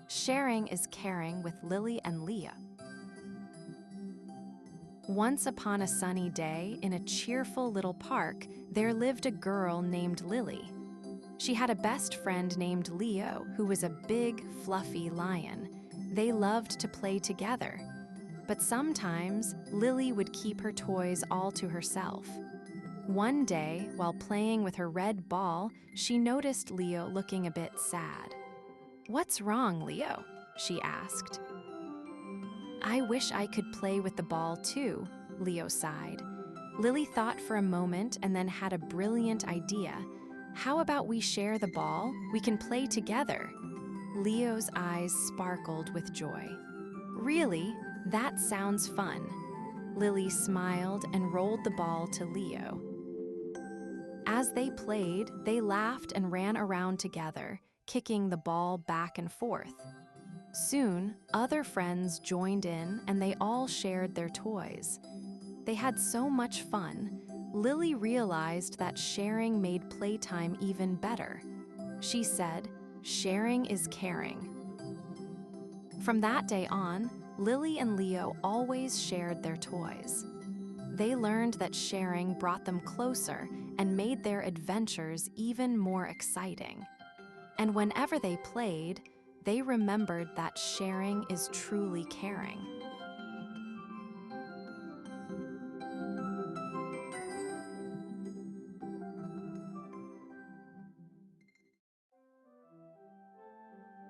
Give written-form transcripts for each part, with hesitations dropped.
Sharing is Caring with Lily and Leo. Once upon a sunny day, in a cheerful little park, there lived a girl named Lily. She had a best friend named Leo, who was a big, fluffy lion. They loved to play together. But sometimes, Lily would keep her toys all to herself. One day, while playing with her red ball, she noticed Leo looking a bit sad. "What's wrong, Leo?" she asked. "I wish I could play with the ball too," Leo sighed. Lily thought for a moment and then had a brilliant idea. "How about we share the ball? We can play together." Leo's eyes sparkled with joy. "Really? That sounds fun." Lily smiled and rolled the ball to Leo. As they played, they laughed and ran around together, kicking the ball back and forth. Soon, other friends joined in and they all shared their toys. They had so much fun. Lily realized that sharing made playtime even better. She said, "Sharing is caring." From that day on, Lily and Leo always shared their toys. They learned that sharing brought them closer and made their adventures even more exciting. And whenever they played, they remembered that sharing is truly caring.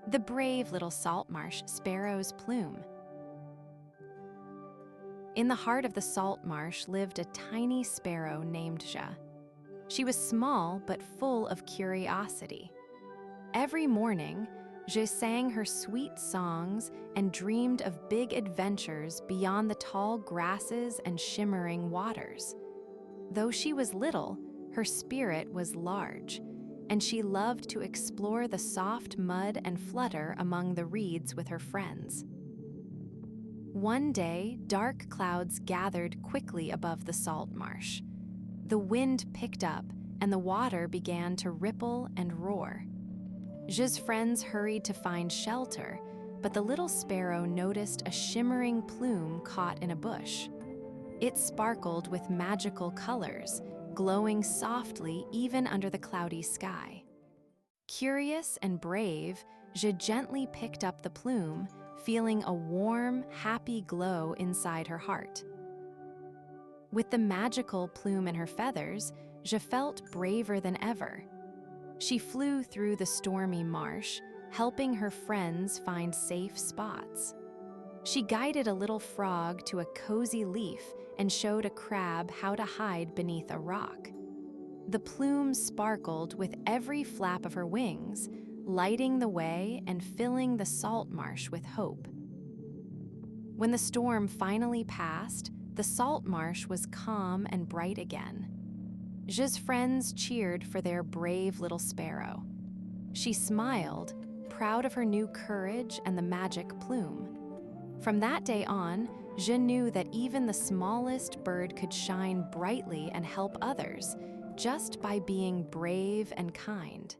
The brave little Saltmarsh sparrow's Plume. In the heart of the Saltmarsh lived a tiny sparrow named Ja. She was small but full of curiosity. Every morning, Ja sang her sweet songs and dreamed of big adventures beyond the tall grasses and shimmering waters. Though she was little, her spirit was large, and she loved to explore the soft mud and flutter among the reeds with her friends. One day, dark clouds gathered quickly above the Saltmarsh. The wind picked up, and the water began to ripple and roar. Ja's friends hurried to find shelter, but the little sparrow noticed a shimmering plume caught in a bush. It sparkled with magical colors, glowing softly even under the cloudy sky. Curious and brave, Ja gently picked up the plume, feeling a warm, happy glow inside her heart. With the magical plume in her feathers, Ja felt braver than ever. She flew through the stormy marsh, helping her friends find safe spots. She guided a little frog to a cozy leaf and showed a crab how to hide beneath a rock. The plume sparkled with every flap of her wings, lighting the way and filling the Saltmarsh with hope. When the storm finally passed, the Saltmarsh was calm and bright again. Ja's friends cheered for their brave little sparrow. She smiled, proud of her new courage and the magic plume. From that day on, Ja knew that even the smallest bird could shine brightly and help others, just by being brave and kind.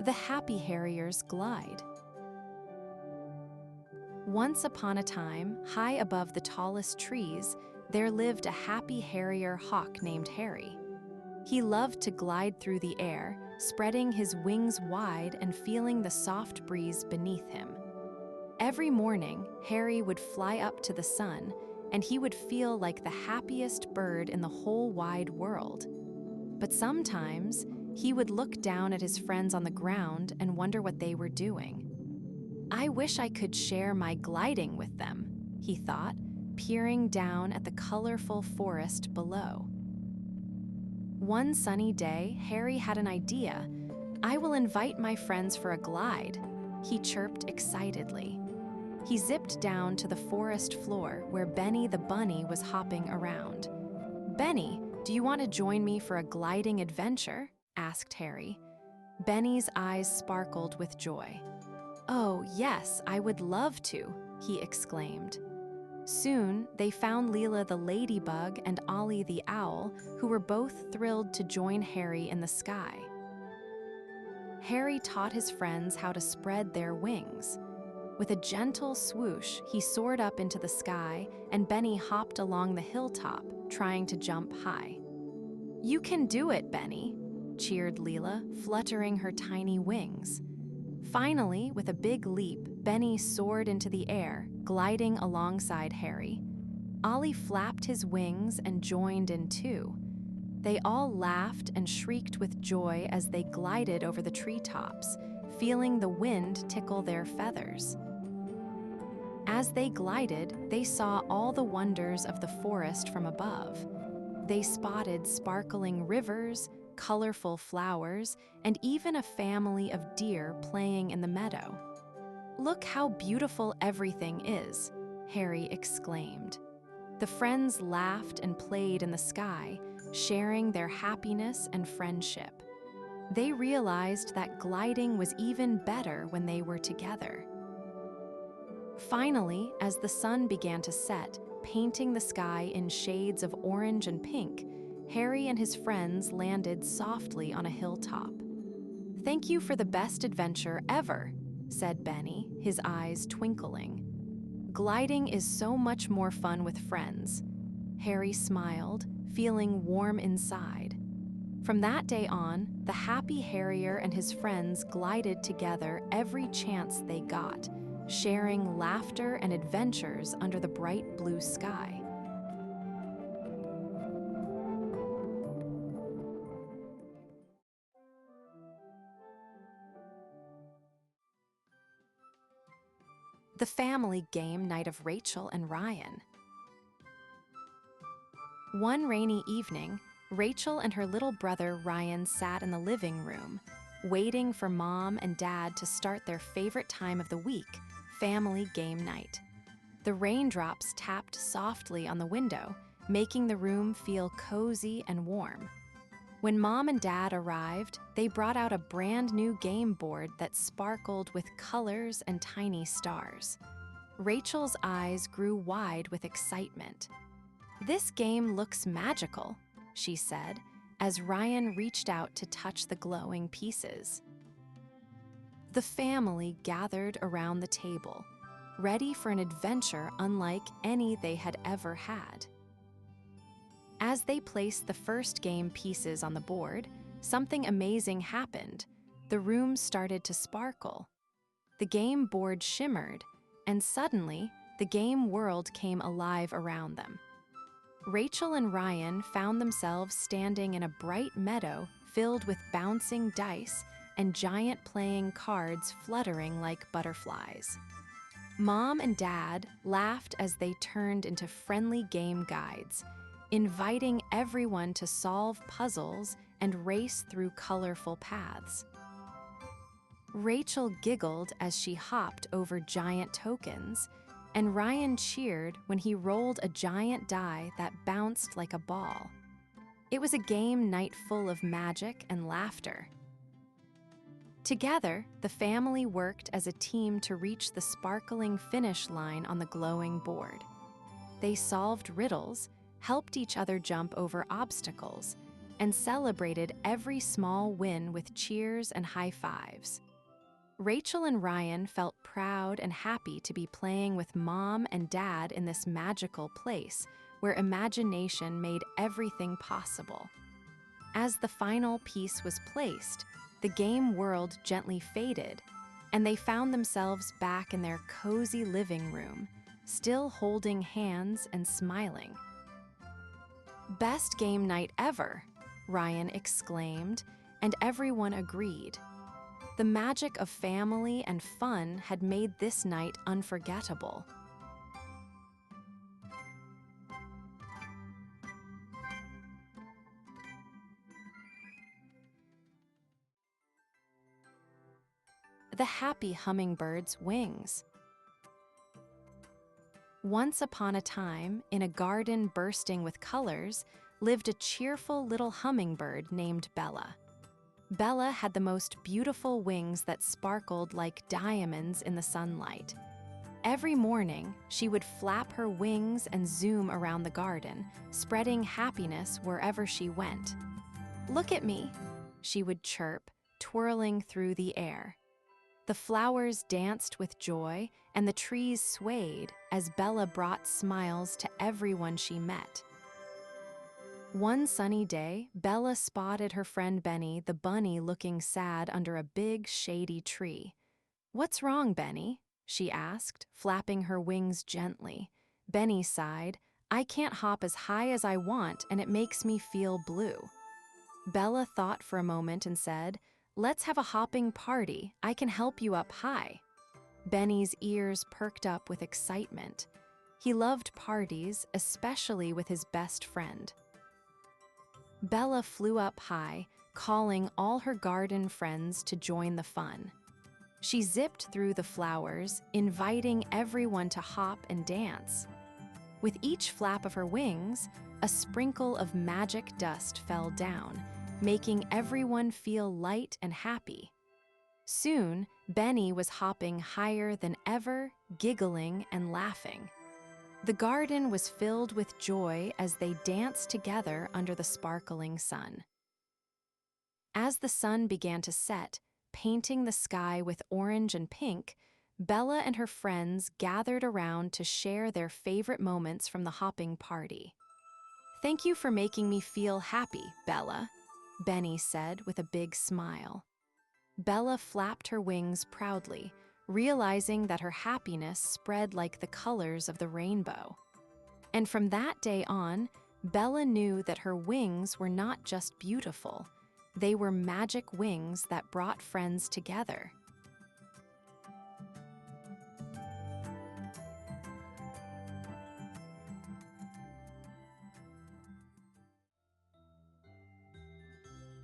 The Happy Harrier's Glide. Once upon a time, high above the tallest trees, there lived a happy harrier hawk named Harry. He loved to glide through the air, spreading his wings wide and feeling the soft breeze beneath him. Every morning, Harry would fly up to the sun, and he would feel like the happiest bird in the whole wide world. But sometimes, he would look down at his friends on the ground and wonder what they were doing. "I wish I could share my gliding with them," he thought, peering down at the colorful forest below. One sunny day, Harry had an idea. "I will invite my friends for a glide," he chirped excitedly. He zipped down to the forest floor where Benny the bunny was hopping around. "Benny, do you want to join me for a gliding adventure?" asked Harry. Benny's eyes sparkled with joy. "Oh, yes, I would love to," he exclaimed. Soon, they found Leela the ladybug and Ollie the owl, who were both thrilled to join Harry in the sky. Harry taught his friends how to spread their wings. With a gentle swoosh, he soared up into the sky, and Benny hopped along the hilltop, trying to jump high. "You can do it, Benny," cheered Leela, fluttering her tiny wings. Finally, with a big leap, Benny soared into the air, gliding alongside Harry. Ollie flapped his wings and joined in too. They all laughed and shrieked with joy as they glided over the treetops, feeling the wind tickle their feathers. As they glided, they saw all the wonders of the forest from above. They spotted sparkling rivers, colorful flowers, and even a family of deer playing in the meadow. "Look how beautiful everything is," Harry exclaimed. The friends laughed and played in the sky, sharing their happiness and friendship. They realized that gliding was even better when they were together. Finally, as the sun began to set, painting the sky in shades of orange and pink, Harry and his friends landed softly on a hilltop. "Thank you for the best adventure ever," said Benny, his eyes twinkling. "Gliding is so much more fun with friends." Harry smiled, feeling warm inside. From that day on, the happy Harrier and his friends glided together every chance they got, sharing laughter and adventures under the bright blue sky. The family game night of Rachel and Ryan. One rainy evening, Rachel and her little brother Ryan sat in the living room, waiting for Mom and Dad to start their favorite time of the week, family game night. The raindrops tapped softly on the window, making the room feel cozy and warm. When Mom and Dad arrived, they brought out a brand new game board that sparkled with colors and tiny stars. Rachel's eyes grew wide with excitement. "This game looks magical," she said, as Ryan reached out to touch the glowing pieces. The family gathered around the table, ready for an adventure unlike any they had ever had. As they placed the first game pieces on the board, something amazing happened. The room started to sparkle. The game board shimmered, and suddenly, the game world came alive around them. Rachel and Ryan found themselves standing in a bright meadow filled with bouncing dice and giant playing cards fluttering like butterflies. Mom and Dad laughed as they turned into friendly game guides, inviting everyone to solve puzzles and race through colorful paths. Rachel giggled as she hopped over giant tokens, and Ryan cheered when he rolled a giant die that bounced like a ball. It was a game night full of magic and laughter. Together, the family worked as a team to reach the sparkling finish line on the glowing board. They solved riddles, helped each other jump over obstacles, and celebrated every small win with cheers and high fives. Rachel and Ryan felt proud and happy to be playing with Mom and Dad in this magical place where imagination made everything possible. As the final piece was placed, the game world gently faded, and they found themselves back in their cozy living room, still holding hands and smiling. "Best game night ever," Ryan exclaimed, and everyone agreed. The magic of family and fun had made this night unforgettable. The happy hummingbird's wings. Once upon a time, in a garden bursting with colors, lived a cheerful little hummingbird named Bella. Bella had the most beautiful wings that sparkled like diamonds in the sunlight. Every morning, she would flap her wings and zoom around the garden, spreading happiness wherever she went. "Look at me," she would chirp, twirling through the air. The flowers danced with joy, and the trees swayed as Bella brought smiles to everyone she met. One sunny day, Bella spotted her friend Benny the bunny looking sad under a big, shady tree. "What's wrong, Benny?" she asked, flapping her wings gently. Benny sighed, "I can't hop as high as I want, and it makes me feel blue." Bella thought for a moment and said, "Let's have a hopping party. I can help you up high." Benny's ears perked up with excitement. He loved parties, especially with his best friend. Bella flew up high, calling all her garden friends to join the fun. She zipped through the flowers, inviting everyone to hop and dance. With each flap of her wings, a sprinkle of magic dust fell down, making everyone feel light and happy. Soon, Benny was hopping higher than ever, giggling and laughing. The garden was filled with joy as they danced together under the sparkling sun. As the sun began to set, painting the sky with orange and pink, Bella and her friends gathered around to share their favorite moments from the hopping party. "Thank you for making me feel happy, Bella," Benny said with a big smile. Bella flapped her wings proudly, realizing that her happiness spread like the colors of the rainbow. And from that day on, Bella knew that her wings were not just beautiful, they were magic wings that brought friends together.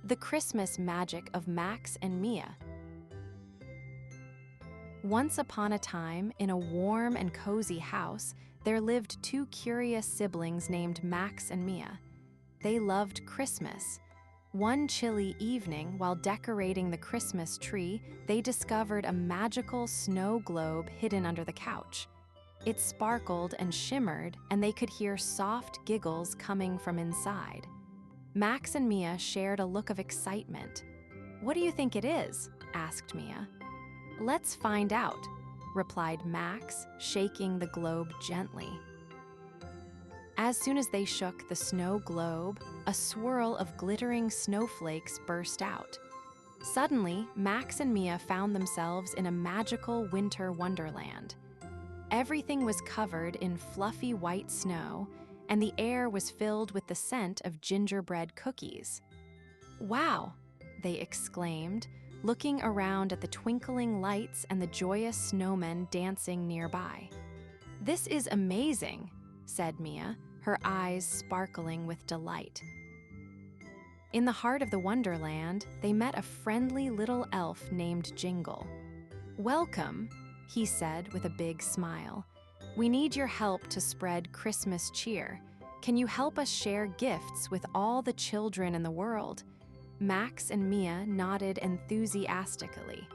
The Christmas Magic of Max and Mia. Once upon a time, in a warm and cozy house, there lived two curious siblings named Max and Mia. They loved Christmas. One chilly evening, while decorating the Christmas tree, they discovered a magical snow globe hidden under the couch. It sparkled and shimmered, and they could hear soft giggles coming from inside. Max and Mia shared a look of excitement. "What do you think it is?" asked Mia. "Let's find out," replied Max, shaking the globe gently. As soon as they shook the snow globe, a swirl of glittering snowflakes burst out. Suddenly, Max and Mia found themselves in a magical winter wonderland. Everything was covered in fluffy white snow, and the air was filled with the scent of gingerbread cookies. "Wow!" they exclaimed, looking around at the twinkling lights and the joyous snowmen dancing nearby. "This is amazing," said Mia, her eyes sparkling with delight. In the heart of the wonderland, they met a friendly little elf named Jingle. "Welcome," he said with a big smile. "We need your help to spread Christmas cheer. Can you help us share gifts with all the children in the world?" Max and Mia nodded enthusiastically.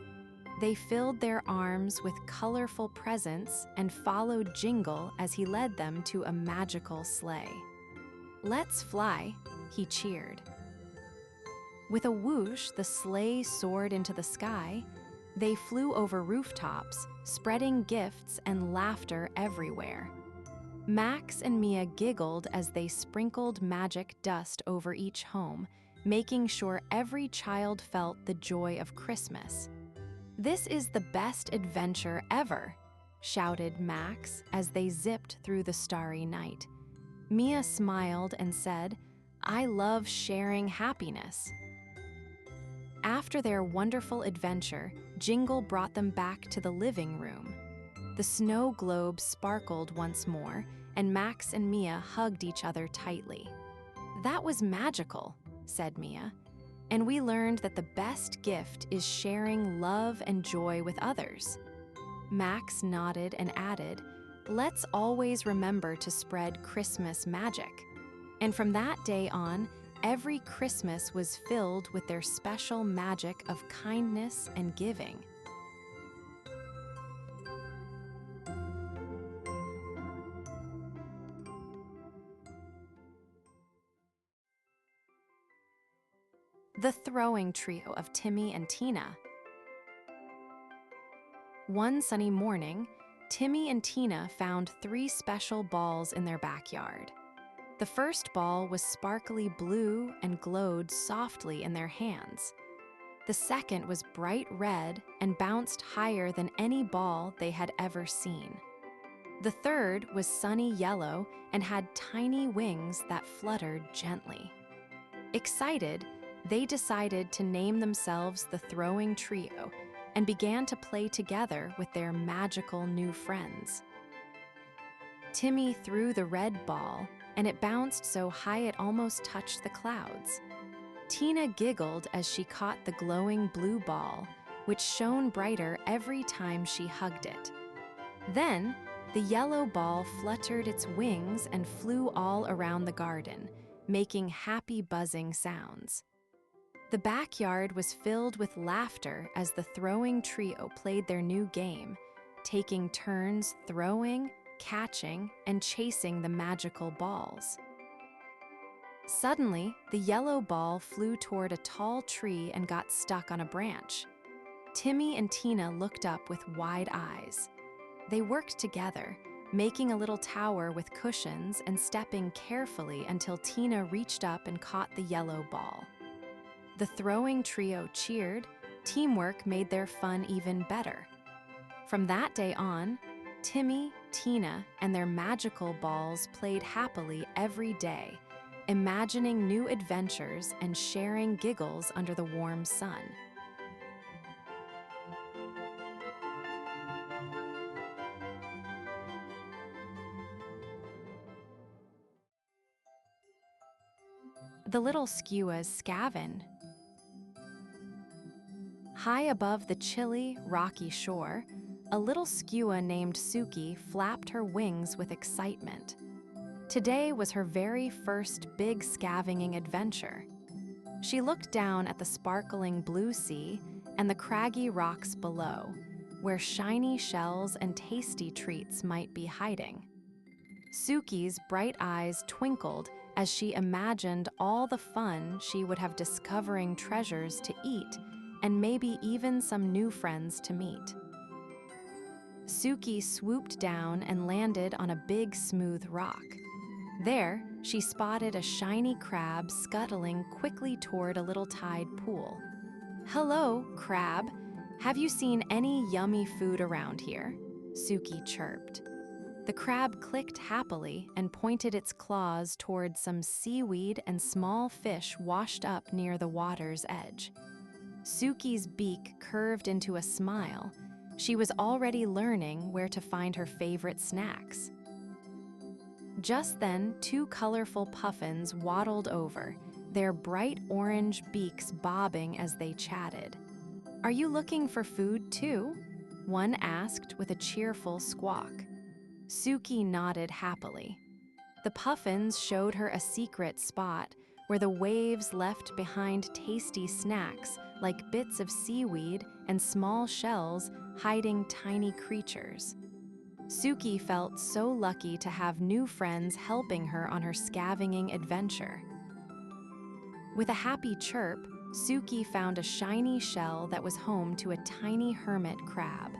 They filled their arms with colorful presents and followed Jingle as he led them to a magical sleigh. "Let's fly," he cheered. With a whoosh, the sleigh soared into the sky. They flew over rooftops, spreading gifts and laughter everywhere. Max and Mia giggled as they sprinkled magic dust over each home, making sure every child felt the joy of Christmas. "This is the best adventure ever," shouted Max as they zipped through the starry night. Mia smiled and said, "I love sharing happiness." After their wonderful adventure, Jingle brought them back to the living room. The snow globe sparkled once more, and Max and Mia hugged each other tightly. "That was magical," said Mia, "and we learned that the best gift is sharing love and joy with others." Max nodded and added, "Let's always remember to spread Christmas magic." And from that day on, every Christmas was filled with their special magic of kindness and giving. The throwing trio of Timmy and Tina. One sunny morning, Timmy and Tina found 3 special balls in their backyard. The first ball was sparkly blue and glowed softly in their hands. The second was bright red and bounced higher than any ball they had ever seen. The third was sunny yellow and had tiny wings that fluttered gently. Excited, they decided to name themselves the Throwing Trio and began to play together with their magical new friends. Timmy threw the red ball, and it bounced so high it almost touched the clouds. Tina giggled as she caught the glowing blue ball, which shone brighter every time she hugged it. Then, the yellow ball fluttered its wings and flew all around the garden, making happy buzzing sounds. The backyard was filled with laughter as the Throwing Trio played their new game, taking turns throwing, catching, and chasing the magical balls. Suddenly, the yellow ball flew toward a tall tree and got stuck on a branch. Timmy and Tina looked up with wide eyes. They worked together, making a little tower with cushions and stepping carefully until Tina reached up and caught the yellow ball. The Throwing Trio cheered. Teamwork made their fun even better. From that day on, Timmy, Tina, and their magical balls played happily every day, imagining new adventures and sharing giggles under the warm sun. The little Skua's Scavenge. High above the chilly, rocky shore, a little Skua named Suki flapped her wings with excitement. Today was her very first big scavenging adventure. She looked down at the sparkling blue sea and the craggy rocks below, where shiny shells and tasty treats might be hiding. Suki's bright eyes twinkled as she imagined all the fun she would have discovering treasures to eat and maybe even some new friends to meet. Suki swooped down and landed on a big smooth rock. There, she spotted a shiny crab scuttling quickly toward a little tide pool. "Hello, crab. Have you seen any yummy food around here?" Suki chirped. The crab clicked happily and pointed its claws toward some seaweed and small fish washed up near the water's edge. Suki's beak curved into a smile. She was already learning where to find her favorite snacks. Just then, 2 colorful puffins waddled over, their bright orange beaks bobbing as they chatted. "Are you looking for food too?" one asked with a cheerful squawk. Suki nodded happily. The puffins showed her a secret spot where the waves left behind tasty snacks like bits of seaweed and small shells hiding tiny creatures. Suki felt so lucky to have new friends helping her on her scavenging adventure. With a happy chirp, Suki found a shiny shell that was home to a tiny hermit crab.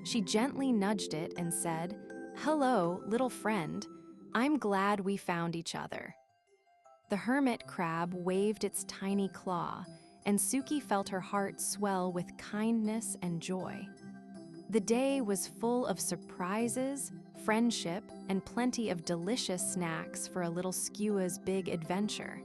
She gently nudged it and said, "Hello, little friend. I'm glad we found each other." The hermit crab waved its tiny claw, and Suki felt her heart swell with kindness and joy. The day was full of surprises, friendship, and plenty of delicious snacks for a little Skua's big adventure.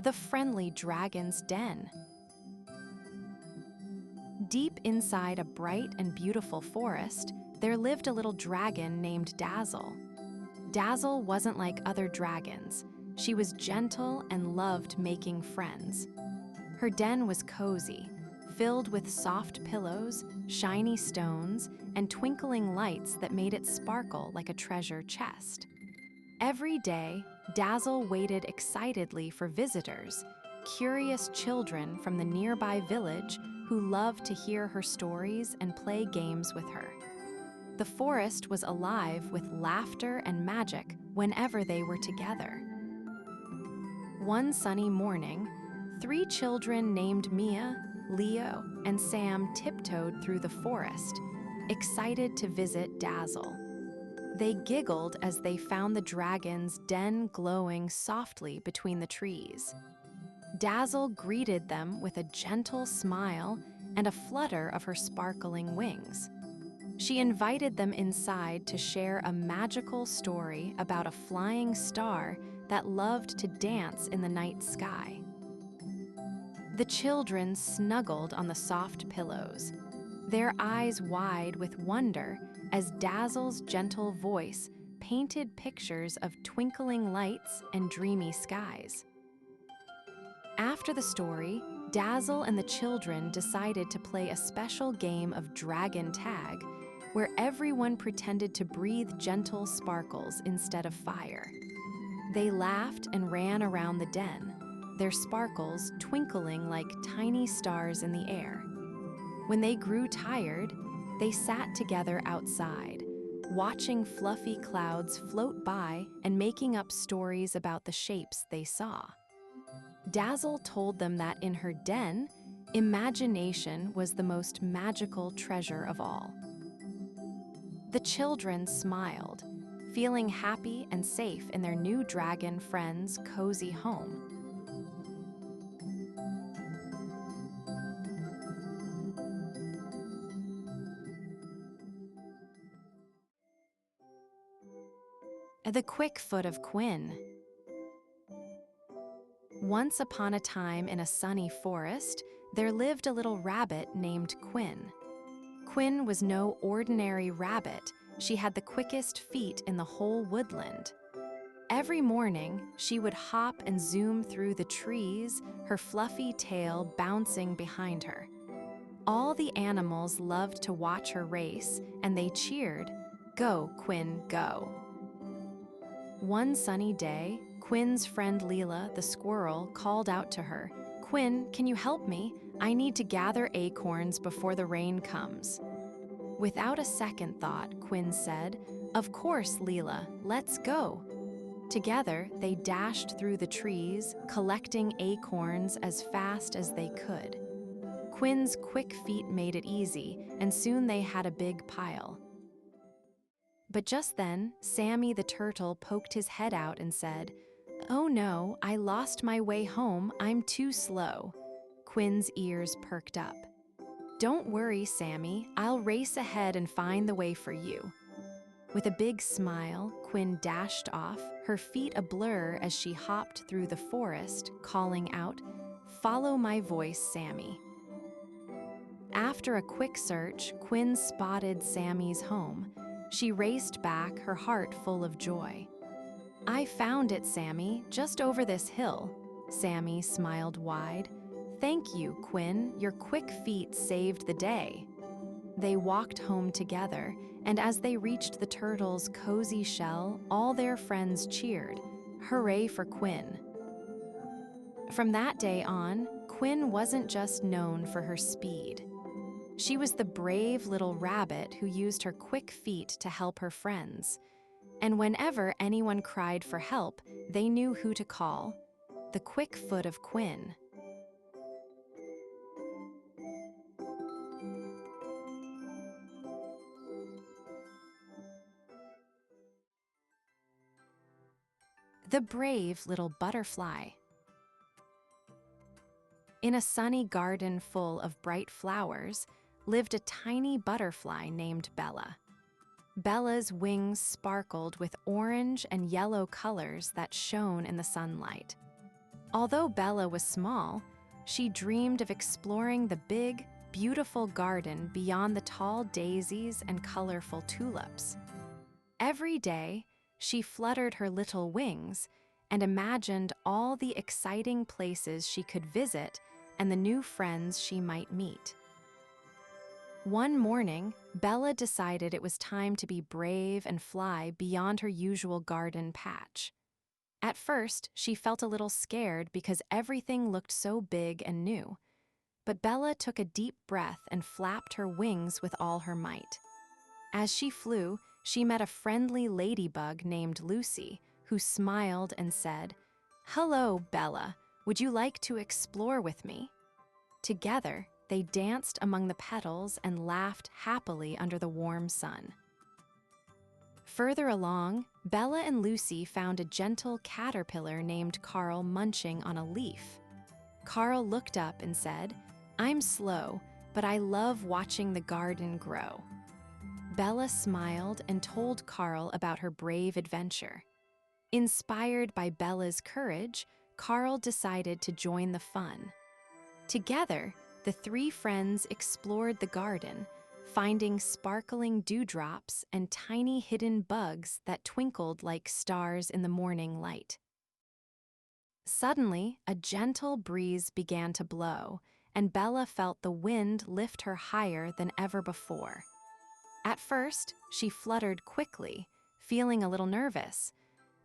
The Friendly Dragon's Den. Deep inside a bright and beautiful forest, there lived a little dragon named Dazzle. Dazzle wasn't like other dragons. She was gentle and loved making friends. Her den was cozy, filled with soft pillows, shiny stones, and twinkling lights that made it sparkle like a treasure chest. Every day, Dazzle waited excitedly for visitors, curious children from the nearby village who loved to hear her stories and play games with her. The forest was alive with laughter and magic whenever they were together. One sunny morning, 3 children named Mia, Leo, and Sam tiptoed through the forest, excited to visit Dazzle. They giggled as they found the dragon's den glowing softly between the trees. Dazzle greeted them with a gentle smile and a flutter of her sparkling wings. She invited them inside to share a magical story about a flying star that loved to dance in the night sky. The children snuggled on the soft pillows, their eyes wide with wonder as Dazzle's gentle voice painted pictures of twinkling lights and dreamy skies. After the story, Dazzle and the children decided to play a special game of dragon tag, where everyone pretended to breathe gentle sparkles instead of fire. They laughed and ran around the den, their sparkles twinkling like tiny stars in the air. When they grew tired, they sat together outside, watching fluffy clouds float by and making up stories about the shapes they saw. Dazzle told them that in her den, imagination was the most magical treasure of all. The children smiled, feeling happy and safe in their new dragon friend's cozy home. The Quick Foot of Quinn. Once upon a time in a sunny forest, there lived a little rabbit named Quinn. Quinn was no ordinary rabbit. She had the quickest feet in the whole woodland. Every morning, she would hop and zoom through the trees, her fluffy tail bouncing behind her. All the animals loved to watch her race, and they cheered, "Go, Quinn, go." One sunny day, Quinn's friend Leela, the squirrel, called out to her, "Quinn, can you help me? I need to gather acorns before the rain comes." Without a second thought, Quinn said, "Of course, Leela, let's go." Together, they dashed through the trees, collecting acorns as fast as they could. Quinn's quick feet made it easy, and soon they had a big pile. But just then, Sammy the turtle poked his head out and said, "Oh no, I lost my way home, I'm too slow." Quinn's ears perked up. "Don't worry, Sammy, I'll race ahead and find the way for you." With a big smile, Quinn dashed off, her feet a blur as she hopped through the forest, calling out, "Follow my voice, Sammy." After a quick search, Quinn spotted Sammy's home. She raced back, her heart full of joy. "I found it, Sammy, just over this hill." Sammy smiled wide. "Thank you, Quinn, your quick feet saved the day." They walked home together, and as they reached the turtle's cozy shell, all their friends cheered, "Hooray for Quinn." From that day on, Quinn wasn't just known for her speed. She was the brave little rabbit who used her quick feet to help her friends. And whenever anyone cried for help, they knew who to call: the Quick Foot of Quinn. The Brave Little Butterfly. In a sunny garden full of bright flowers lived a tiny butterfly named Bella. Bella's wings sparkled with orange and yellow colors that shone in the sunlight. Although Bella was small, she dreamed of exploring the big, beautiful garden beyond the tall daisies and colorful tulips. Every day, she fluttered her little wings and imagined all the exciting places she could visit and the new friends she might meet. One morning, Bella decided it was time to be brave and fly beyond her usual garden patch. At first, she felt a little scared because everything looked so big and new. But Bella took a deep breath and flapped her wings with all her might. As she flew, she met a friendly ladybug named Lucy, who smiled and said, "Hello, Bella. Would you like to explore with me?" Together, they danced among the petals and laughed happily under the warm sun. Further along, Bella and Lucy found a gentle caterpillar named Carl munching on a leaf. Carl looked up and said, "I'm slow, but I love watching the garden grow." Bella smiled and told Carl about her brave adventure. Inspired by Bella's courage, Carl decided to join the fun. Together, the three friends explored the garden, finding sparkling dewdrops and tiny hidden bugs that twinkled like stars in the morning light. Suddenly, a gentle breeze began to blow, and Bella felt the wind lift her higher than ever before. At first, she fluttered quickly, feeling a little nervous,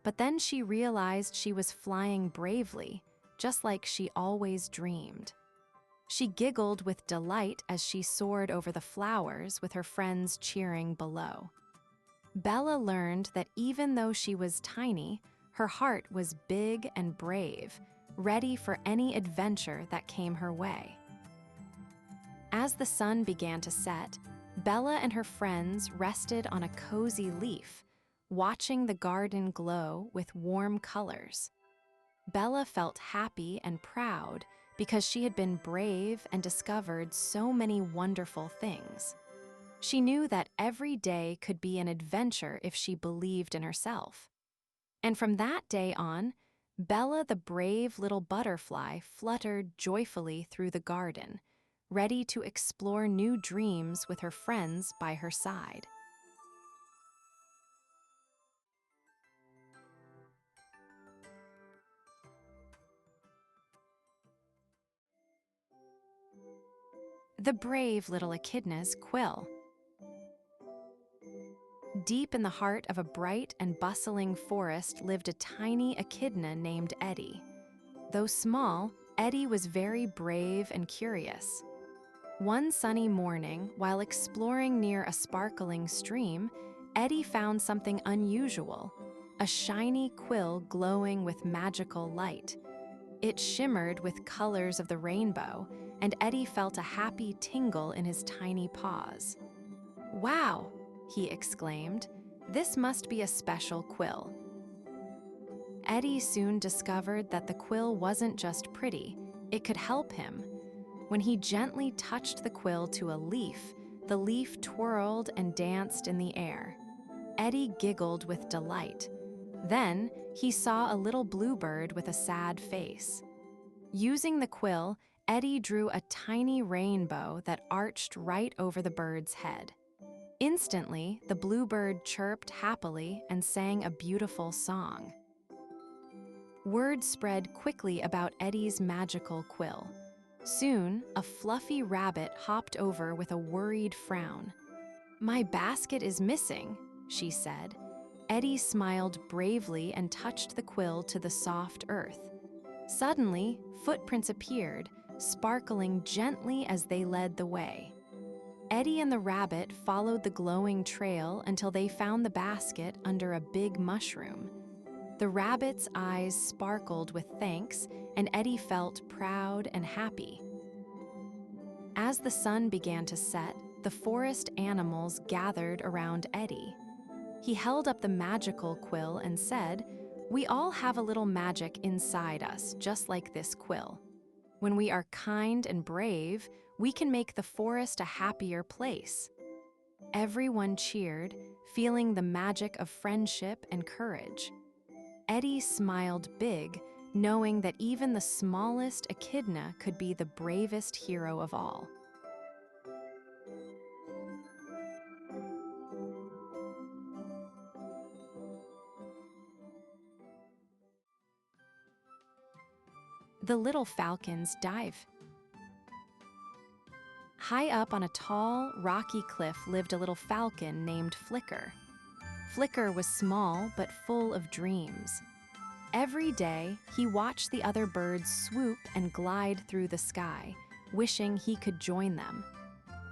but then she realized she was flying bravely, just like she always dreamed. She giggled with delight as she soared over the flowers with her friends cheering below. Bella learned that even though she was tiny, her heart was big and brave, ready for any adventure that came her way. As the sun began to set, Bella and her friends rested on a cozy leaf, watching the garden glow with warm colors. Bella felt happy and proud because she had been brave and discovered so many wonderful things. She knew that every day could be an adventure if she believed in herself. And from that day on, Bella the brave little butterfly fluttered joyfully through the garden, ready to explore new dreams with her friends by her side. The brave little Echidna's Quill. Deep in the heart of a bright and bustling forest lived a tiny echidna named Eddie. Though small, Eddie was very brave and curious. One sunny morning, while exploring near a sparkling stream, Eddie found something unusual, a shiny quill glowing with magical light. It shimmered with colors of the rainbow, and Eddie felt a happy tingle in his tiny paws. "Wow!" he exclaimed. "This must be a special quill." Eddie soon discovered that the quill wasn't just pretty, it could help him. When he gently touched the quill to a leaf, the leaf twirled and danced in the air. Eddie giggled with delight. Then he saw a little bluebird with a sad face. Using the quill, Eddie drew a tiny rainbow that arched right over the bird's head. Instantly, the bluebird chirped happily and sang a beautiful song. Word spread quickly about Eddie's magical quill. Soon, a fluffy rabbit hopped over with a worried frown. "My basket is missing," she said. Eddie smiled bravely and touched the quill to the soft earth. Suddenly, footprints appeared, sparkling gently as they led the way. Eddie and the rabbit followed the glowing trail until they found the basket under a big mushroom. The rabbit's eyes sparkled with thanks, and Eddie felt proud and happy. As the sun began to set, the forest animals gathered around Eddie. He held up the magical quill and said, "We all have a little magic inside us, just like this quill. When we are kind and brave, we can make the forest a happier place." Everyone cheered, feeling the magic of friendship and courage. Eddie smiled big, knowing that even the smallest echidna could be the bravest hero of all. The little falcon's dive. High up on a tall, rocky cliff lived a little falcon named Flicker. Flicker was small but full of dreams. Every day, he watched the other birds swoop and glide through the sky, wishing he could join them.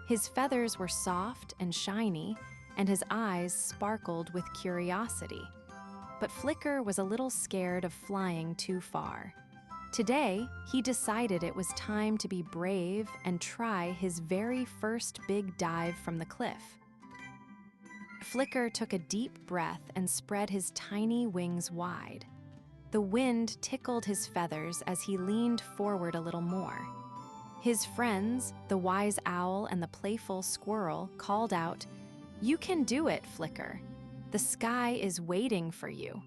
His feathers were soft and shiny, and his eyes sparkled with curiosity. But Flicker was a little scared of flying too far. Today, he decided it was time to be brave and try his very first big dive from the cliff. Flicker took a deep breath and spread his tiny wings wide. The wind tickled his feathers as he leaned forward a little more. His friends, the wise owl and the playful squirrel, called out, "You can do it, Flicker. The sky is waiting for you."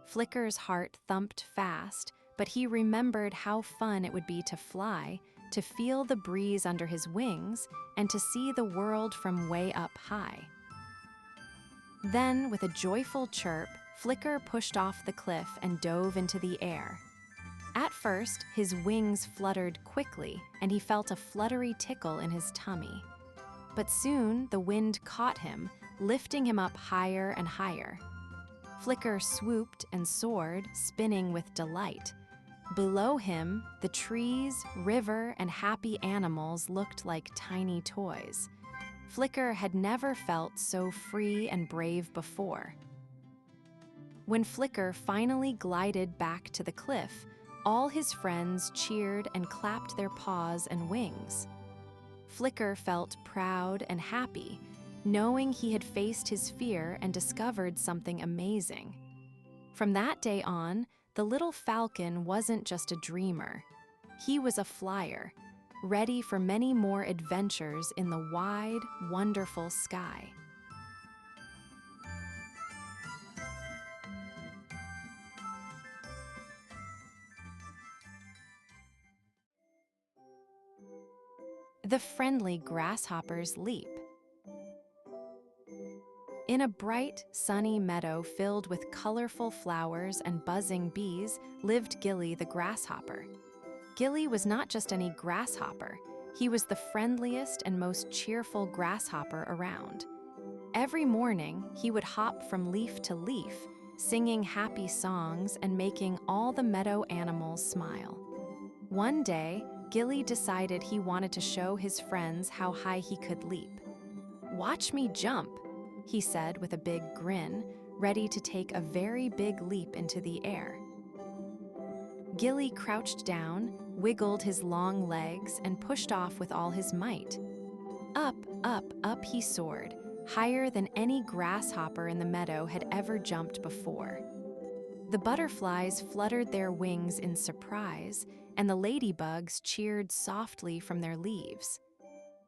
Flicker's heart thumped fast, but he remembered how fun it would be to fly, to feel the breeze under his wings, and to see the world from way up high. Then, with a joyful chirp, Flicker pushed off the cliff and dove into the air. At first, his wings fluttered quickly, and he felt a fluttery tickle in his tummy. But soon, the wind caught him, lifting him up higher and higher. Flicker swooped and soared, spinning with delight. Below him, the trees, river, and happy animals looked like tiny toys. Flicker had never felt so free and brave before. When Flicker finally glided back to the cliff, all his friends cheered and clapped their paws and wings. Flicker felt proud and happy, knowing he had faced his fear and discovered something amazing. From that day on, the little falcon wasn't just a dreamer. He was a flyer, ready for many more adventures in the wide, wonderful sky. The friendly grasshopper's leap. In a bright, sunny meadow filled with colorful flowers and buzzing bees lived Gilly the grasshopper. Gilly was not just any grasshopper, he was the friendliest and most cheerful grasshopper around. Every morning, he would hop from leaf to leaf, singing happy songs and making all the meadow animals smile. One day, Gilly decided he wanted to show his friends how high he could leap. "Watch me jump," he said with a big grin, ready to take a very big leap into the air. Gilly crouched down, wiggled his long legs, and pushed off with all his might. Up, up, up he soared, higher than any grasshopper in the meadow had ever jumped before. The butterflies fluttered their wings in surprise, and the ladybugs cheered softly from their leaves.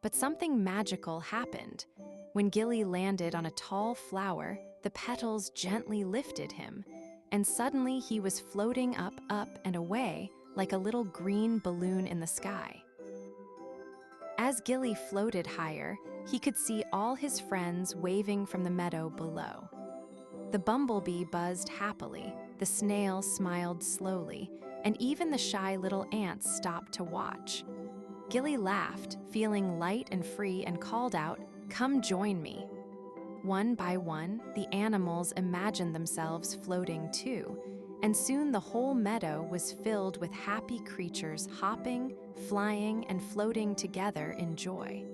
But something magical happened. When Gilly landed on a tall flower, the petals gently lifted him, and suddenly he was floating up, up, and away like a little green balloon in the sky. As Gilly floated higher, he could see all his friends waving from the meadow below. The bumblebee buzzed happily, the snail smiled slowly, and even the shy little ants stopped to watch. Gilly laughed, feeling light and free, and called out, "Come join me." One by one, the animals imagined themselves floating too, and soon the whole meadow was filled with happy creatures hopping, flying, and floating together in joy.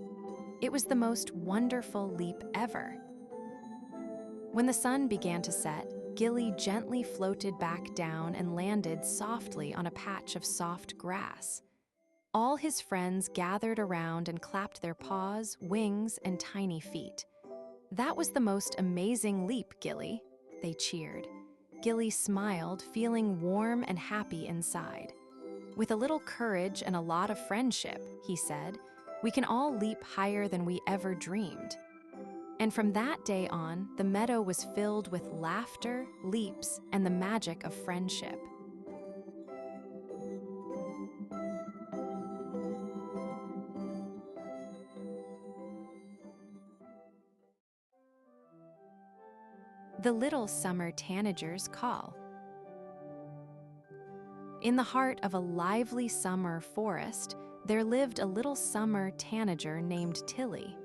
It was the most wonderful leap ever. When the sun began to set, Gilly gently floated back down and landed softly on a patch of soft grass. All his friends gathered around and clapped their paws, wings, and tiny feet. "That was the most amazing leap, Gilly," they cheered. Gilly smiled, feeling warm and happy inside. "With a little courage and a lot of friendship," he said, "we can all leap higher than we ever dreamed." And from that day on, the meadow was filled with laughter, leaps, and the magic of friendship. The little summer tanager's call. In the heart of a lively summer forest, there lived a little summer tanager named Tilly.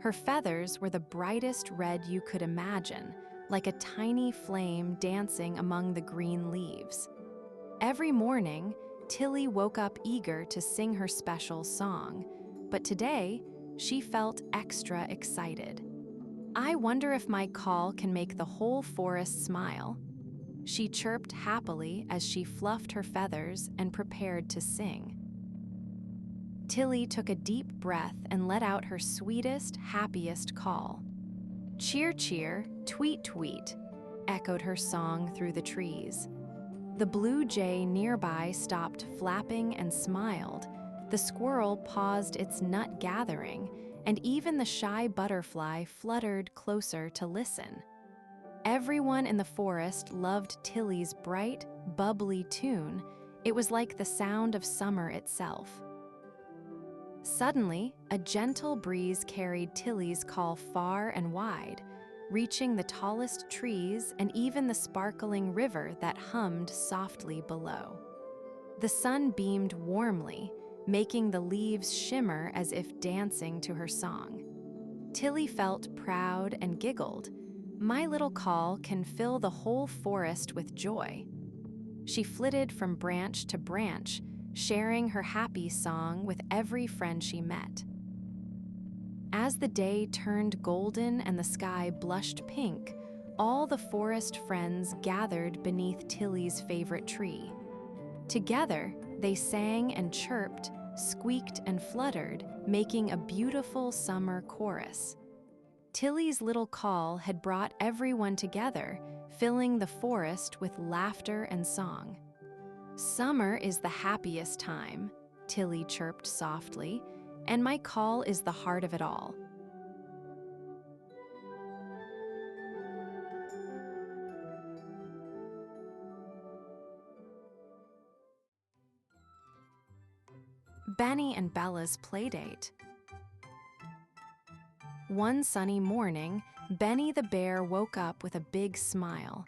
Her feathers were the brightest red you could imagine, like a tiny flame dancing among the green leaves. Every morning, Tilly woke up eager to sing her special song, but today, she felt extra excited. "I wonder if my call can make the whole forest smile," she chirped happily as she fluffed her feathers and prepared to sing. Tilly took a deep breath and let out her sweetest, happiest call. "Cheer, cheer, tweet, tweet," echoed her song through the trees. The blue jay nearby stopped flapping and smiled. The squirrel paused its nut gathering, and even the shy butterfly fluttered closer to listen. Everyone in the forest loved Tilly's bright, bubbly tune. It was like the sound of summer itself. Suddenly, a gentle breeze carried Tilly's call far and wide, reaching the tallest trees and even the sparkling river that hummed softly below. The sun beamed warmly, making the leaves shimmer as if dancing to her song. Tilly felt proud and giggled. "My little call can fill the whole forest with joy." She flitted from branch to branch, sharing her happy song with every friend she met. As the day turned golden and the sky blushed pink, all the forest friends gathered beneath Tilly's favorite tree. Together, they sang and chirped, squeaked and fluttered, making a beautiful summer chorus. Tilly's little call had brought everyone together, filling the forest with laughter and song. "Summer is the happiest time," Tilly chirped softly, "and my call is the heart of it all." Benny and Bella's Playdate. One sunny morning, Benny the bear woke up with a big smile.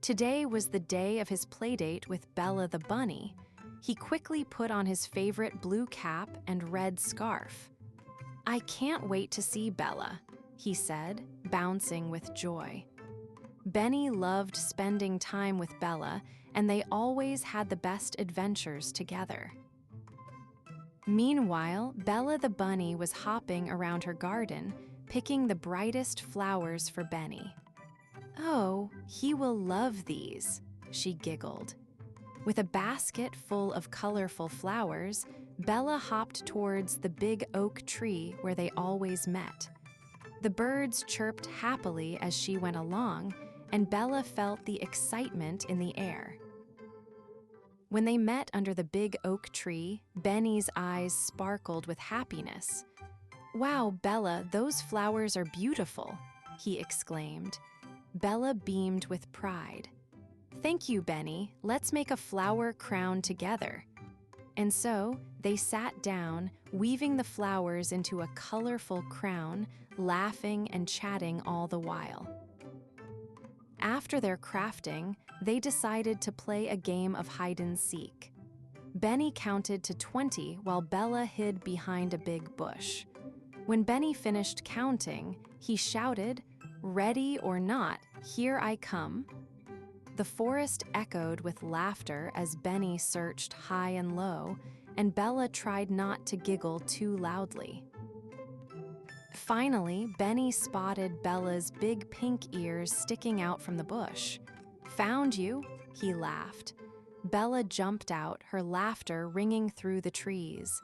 Today was the day of his playdate with Bella the bunny. He quickly put on his favorite blue cap and red scarf. "I can't wait to see Bella," he said, bouncing with joy. Benny loved spending time with Bella, and they always had the best adventures together. Meanwhile, Bella the bunny was hopping around her garden, picking the brightest flowers for Benny. "Oh, he will love these," she giggled. With a basket full of colorful flowers, Bella hopped towards the big oak tree where they always met. The birds chirped happily as she went along, and Bella felt the excitement in the air. When they met under the big oak tree, Benny's eyes sparkled with happiness. "Wow, Bella, those flowers are beautiful," he exclaimed. Bella beamed with pride. "Thank you, Benny. Let's make a flower crown together." And so they sat down, weaving the flowers into a colorful crown, laughing and chatting all the while. After their crafting, they decided to play a game of hide-and-seek. Benny counted to 20 while Bella hid behind a big bush. When Benny finished counting, he shouted, "Ready or not, here I come." The forest echoed with laughter as Benny searched high and low, and Bella tried not to giggle too loudly. Finally, Benny spotted Bella's big pink ears sticking out from the bush. "Found you," he laughed. Bella jumped out, her laughter ringing through the trees.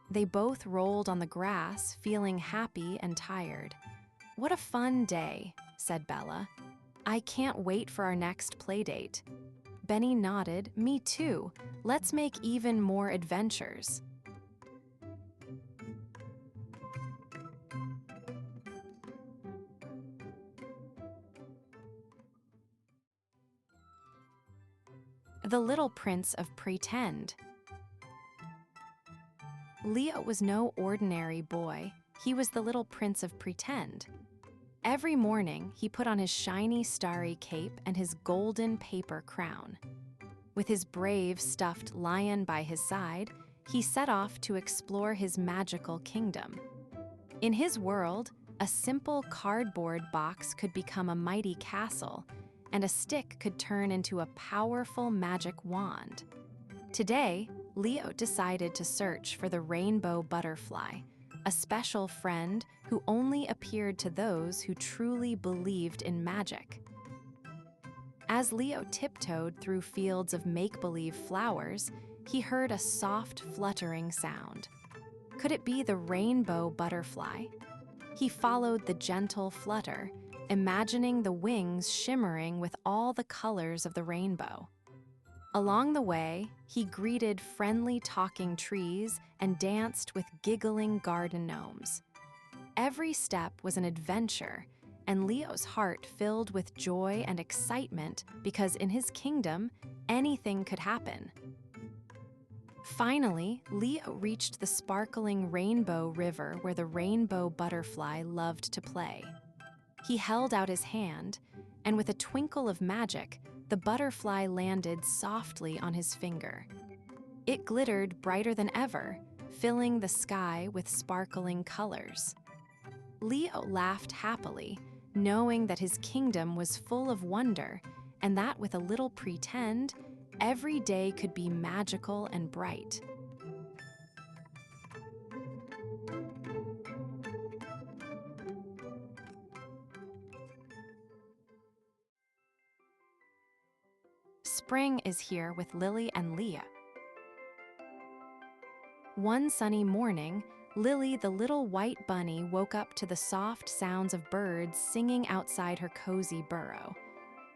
They both rolled on the grass, feeling happy and tired. "What a fun day," said Bella. "I can't wait for our next playdate." Benny nodded. "Me too. Let's make even more adventures." The Little Prince of Pretend. Leo was no ordinary boy. He was the little prince of pretend. Every morning, he put on his shiny starry cape and his golden paper crown. With his brave stuffed lion by his side, he set off to explore his magical kingdom. In his world, A simple cardboard box could become a mighty castle, and a stick could turn into a powerful magic wand. Today, Leo decided to search for the rainbow butterfly, a special friend who only appeared to those who truly believed in magic. As Leo tiptoed through fields of make-believe flowers, he heard a soft, fluttering sound. Could it be the rainbow butterfly? He followed the gentle flutter, imagining the wings shimmering with all the colors of the rainbow. Along the way, he greeted friendly talking trees and danced with giggling garden gnomes. Every step was an adventure, and Leo's heart filled with joy and excitement because in his kingdom, anything could happen. Finally, Leo reached the sparkling rainbow river where the rainbow butterfly loved to play. He held out his hand, and with a twinkle of magic, the butterfly landed softly on his finger. It glittered brighter than ever, filling the sky with sparkling colors. Leo laughed happily, knowing that his kingdom was full of wonder, and that with a little pretend, every day could be magical and bright. Spring is here with Lily and Leah. One sunny morning, Lily, the little white bunny, woke up to the soft sounds of birds singing outside her cozy burrow.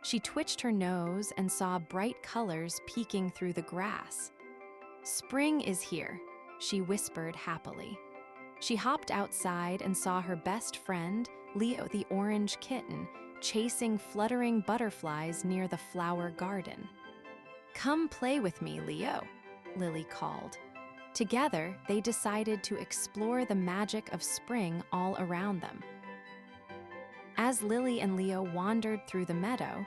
She twitched her nose and saw bright colors peeking through the grass. Spring is here, she whispered happily. She hopped outside and saw her best friend, Leo the orange kitten, chasing fluttering butterflies near the flower garden. "Come play with me, Leo," Lily called. Together, they decided to explore the magic of spring all around them. As Lily and Leo wandered through the meadow,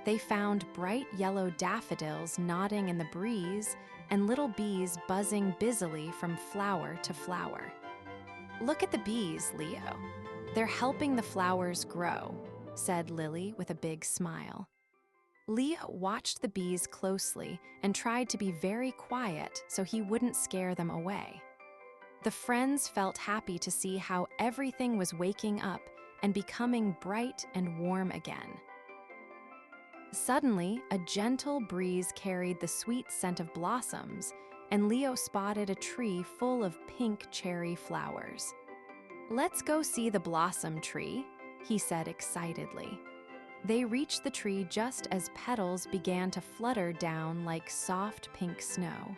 they found bright yellow daffodils nodding in the breeze and little bees buzzing busily from flower to flower. "Look at the bees, Leo. They're helping the flowers grow," said Lily with a big smile. Leo watched the bees closely and tried to be very quiet so he wouldn't scare them away. The friends felt happy to see how everything was waking up and becoming bright and warm again. Suddenly, a gentle breeze carried the sweet scent of blossoms, and Leo spotted a tree full of pink cherry flowers. "Let's go see the blossom tree," he said excitedly. They reached the tree just as petals began to flutter down like soft pink snow.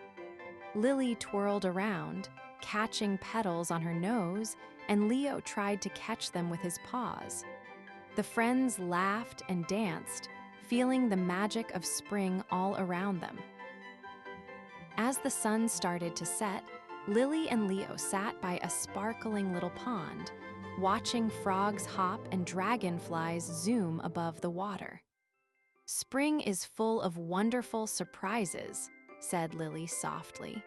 Lily twirled around, catching petals on her nose, and Leo tried to catch them with his paws. The friends laughed and danced, feeling the magic of spring all around them. As the sun started to set, Lily and Leo sat by a sparkling little pond, watching frogs hop and dragonflies zoom above the water. "Spring is full of wonderful surprises," said Lily softly.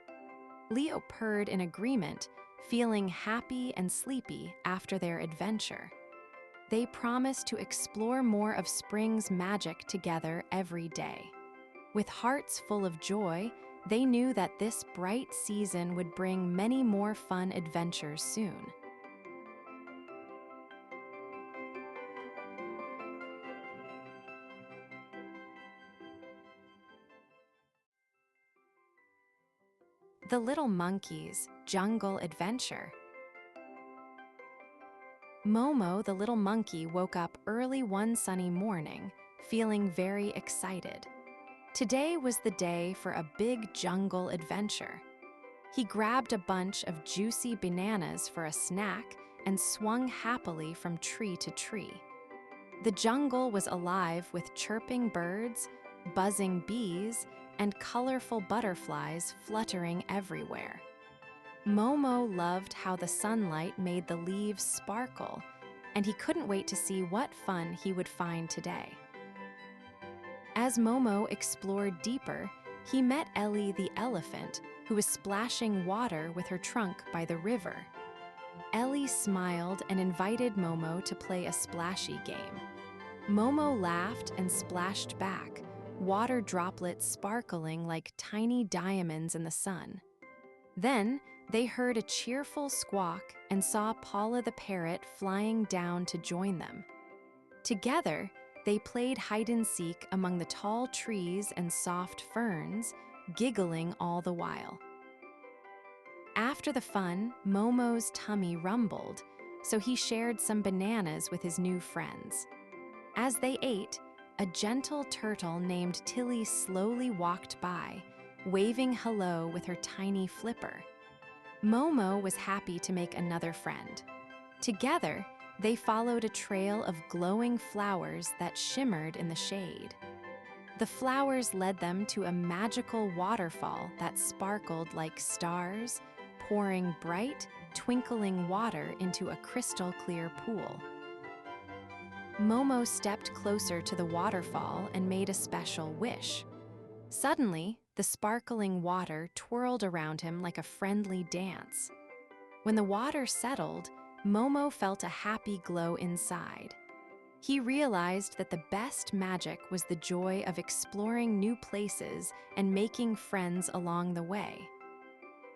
Leo purred in agreement, feeling happy and sleepy after their adventure. They promised to explore more of spring's magic together every day. With hearts full of joy, they knew that this bright season would bring many more fun adventures soon. The Little Monkey's Jungle Adventure. Momo, the little monkey, woke up early one sunny morning, feeling very excited. Today was the day for a big jungle adventure. He grabbed a bunch of juicy bananas for a snack and swung happily from tree to tree. The jungle was alive with chirping birds, buzzing bees, and colorful butterflies fluttering everywhere. Momo loved how the sunlight made the leaves sparkle, and he couldn't wait to see what fun he would find today. As Momo explored deeper, he met Ellie the elephant, who was splashing water with her trunk by the river. Ellie smiled and invited Momo to play a splashy game. Momo laughed and splashed back, water droplets sparkling like tiny diamonds in the sun. Then, they heard a cheerful squawk and saw Paula the parrot flying down to join them. Together, they played hide-and-seek among the tall trees and soft ferns, giggling all the while. After the fun, Momo's tummy rumbled, so he shared some bananas with his new friends. As they ate, a gentle turtle named Tilly slowly walked by, waving hello with her tiny flipper. Momo was happy to make another friend. Together, they followed a trail of glowing flowers that shimmered in the shade. The flowers led them to a magical waterfall that sparkled like stars, pouring bright, twinkling water into a crystal-clear pool. Momo stepped closer to the waterfall and made a special wish. Suddenly, the sparkling water twirled around him like a friendly dance. When the water settled, Momo felt a happy glow inside. He realized that the best magic was the joy of exploring new places and making friends along the way.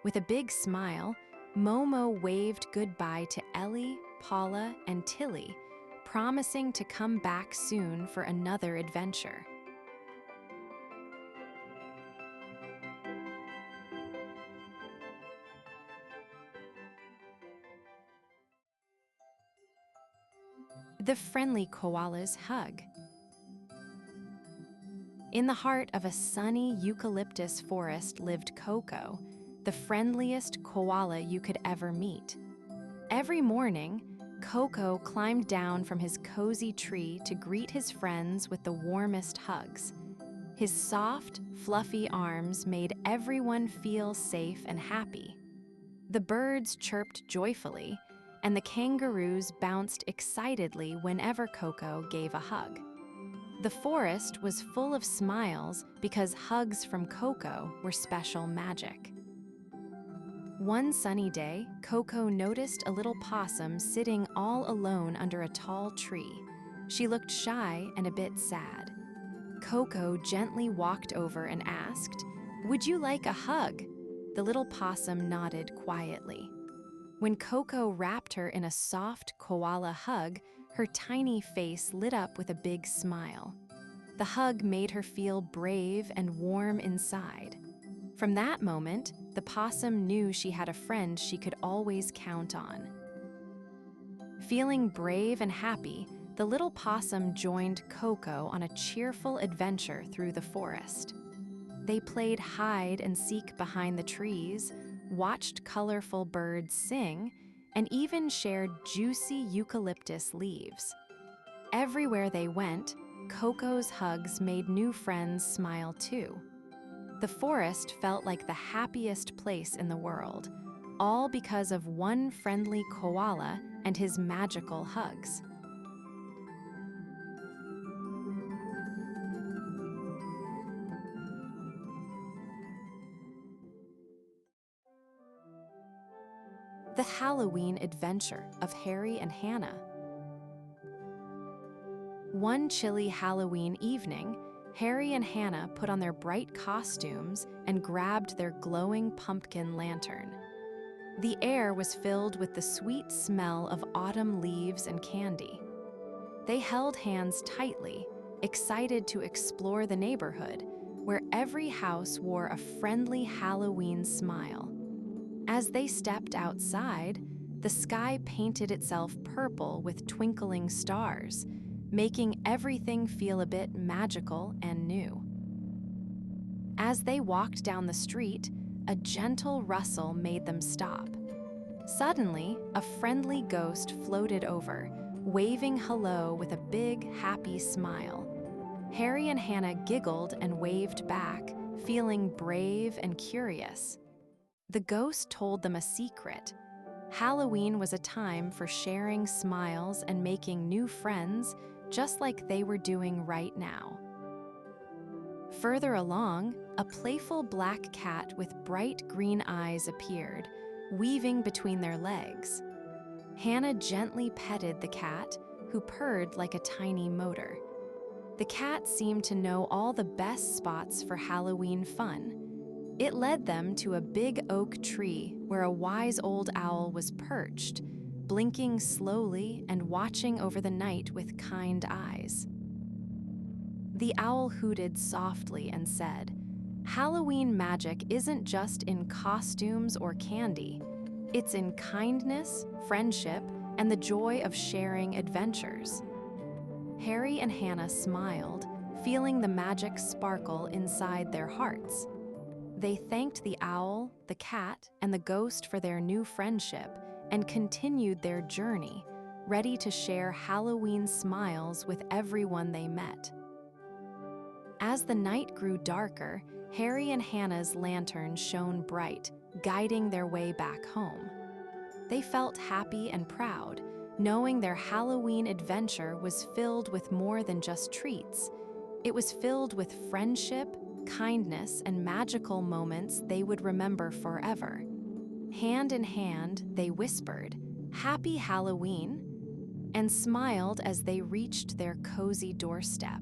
With a big smile, Momo waved goodbye to Ellie, Paula, and Tilly, promising to come back soon for another adventure. The friendly koala's hug. In the heart of a sunny eucalyptus forest lived Coco, the friendliest koala you could ever meet. Every morning, Coco climbed down from his cozy tree to greet his friends with the warmest hugs. His soft, fluffy arms made everyone feel safe and happy. The birds chirped joyfully, and the kangaroos bounced excitedly whenever Coco gave a hug. The forest was full of smiles because hugs from Coco were special magic. One sunny day, Coco noticed a little possum sitting all alone under a tall tree. She looked shy and a bit sad. Coco gently walked over and asked, "Would you like a hug?" The little possum nodded quietly. When Coco wrapped her in a soft koala hug, her tiny face lit up with a big smile. The hug made her feel brave and warm inside. From that moment, the possum knew she had a friend she could always count on. Feeling brave and happy, the little possum joined Coco on a cheerful adventure through the forest. They played hide and seek behind the trees, watched colorful birds sing, and even shared juicy eucalyptus leaves. Everywhere they went, Coco's hugs made new friends smile too. The forest felt like the happiest place in the world, all because of one friendly koala and his magical hugs. The Halloween Adventure of Harry and Hannah. One chilly Halloween evening, Harry and Hannah put on their bright costumes and grabbed their glowing pumpkin lantern. The air was filled with the sweet smell of autumn leaves and candy. They held hands tightly, excited to explore the neighborhood, where every house wore a friendly Halloween smile. As they stepped outside, the sky painted itself purple with twinkling stars, making everything feel a bit magical and new. As they walked down the street, a gentle rustle made them stop. Suddenly, a friendly ghost floated over, waving hello with a big, happy smile. Harry and Hannah giggled and waved back, feeling brave and curious. The ghost told them a secret. Halloween was a time for sharing smiles and making new friends, just like they were doing right now. Further along, a playful black cat with bright green eyes appeared, weaving between their legs. Hannah gently petted the cat, who purred like a tiny motor. The cat seemed to know all the best spots for Halloween fun. It led them to a big oak tree where a wise old owl was perched, blinking slowly and watching over the night with kind eyes. The owl hooted softly and said, "Halloween magic isn't just in costumes or candy. It's in kindness, friendship, and the joy of sharing adventures." Harry and Hannah smiled, feeling the magic sparkle inside their hearts. They thanked the owl, the cat, and the ghost for their new friendship and continued their journey, ready to share Halloween smiles with everyone they met. As the night grew darker, Harry and Hannah's lantern shone bright, guiding their way back home. They felt happy and proud, knowing their Halloween adventure was filled with more than just treats. It was filled with friendship, kindness, and magical moments they would remember forever. Hand in hand, they whispered, "Happy Halloween," and smiled as they reached their cozy doorstep.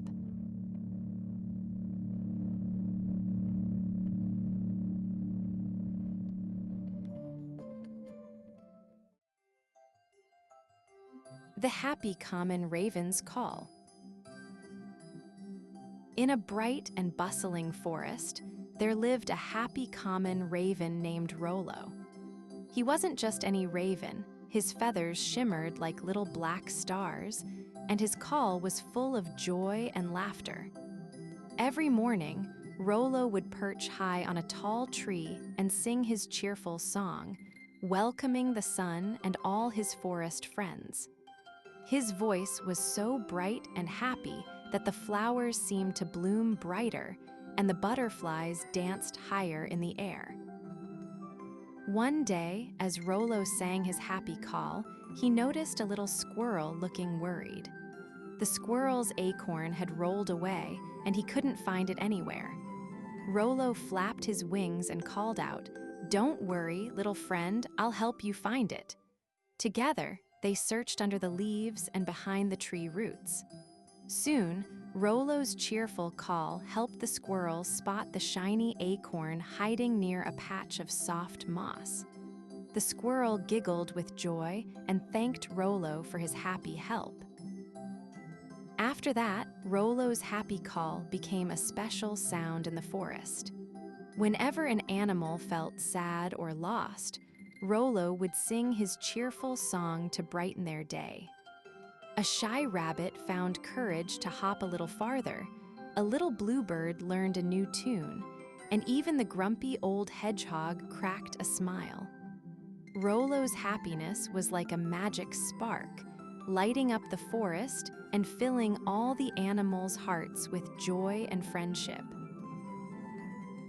The Happy Common Raven's Call. In a bright and bustling forest, there lived a happy common raven named Rollo. He wasn't just any raven. His feathers shimmered like little black stars, and his call was full of joy and laughter. Every morning, Rollo would perch high on a tall tree and sing his cheerful song, welcoming the sun and all his forest friends. His voice was so bright and happy that the flowers seemed to bloom brighter and the butterflies danced higher in the air. One day, as Rollo sang his happy call, he noticed a little squirrel looking worried. The squirrel's acorn had rolled away, and he couldn't find it anywhere. Rollo flapped his wings and called out, "Don't worry, little friend, I'll help you find it." Together, they searched under the leaves and behind the tree roots. Soon, Rollo's cheerful call helped the squirrel spot the shiny acorn hiding near a patch of soft moss. The squirrel giggled with joy and thanked Rollo for his happy help. After that, Rollo's happy call became a special sound in the forest. Whenever an animal felt sad or lost, Rollo would sing his cheerful song to brighten their day. A shy rabbit found courage to hop a little farther, a little bluebird learned a new tune, and even the grumpy old hedgehog cracked a smile. Rollo's happiness was like a magic spark, lighting up the forest and filling all the animals' hearts with joy and friendship.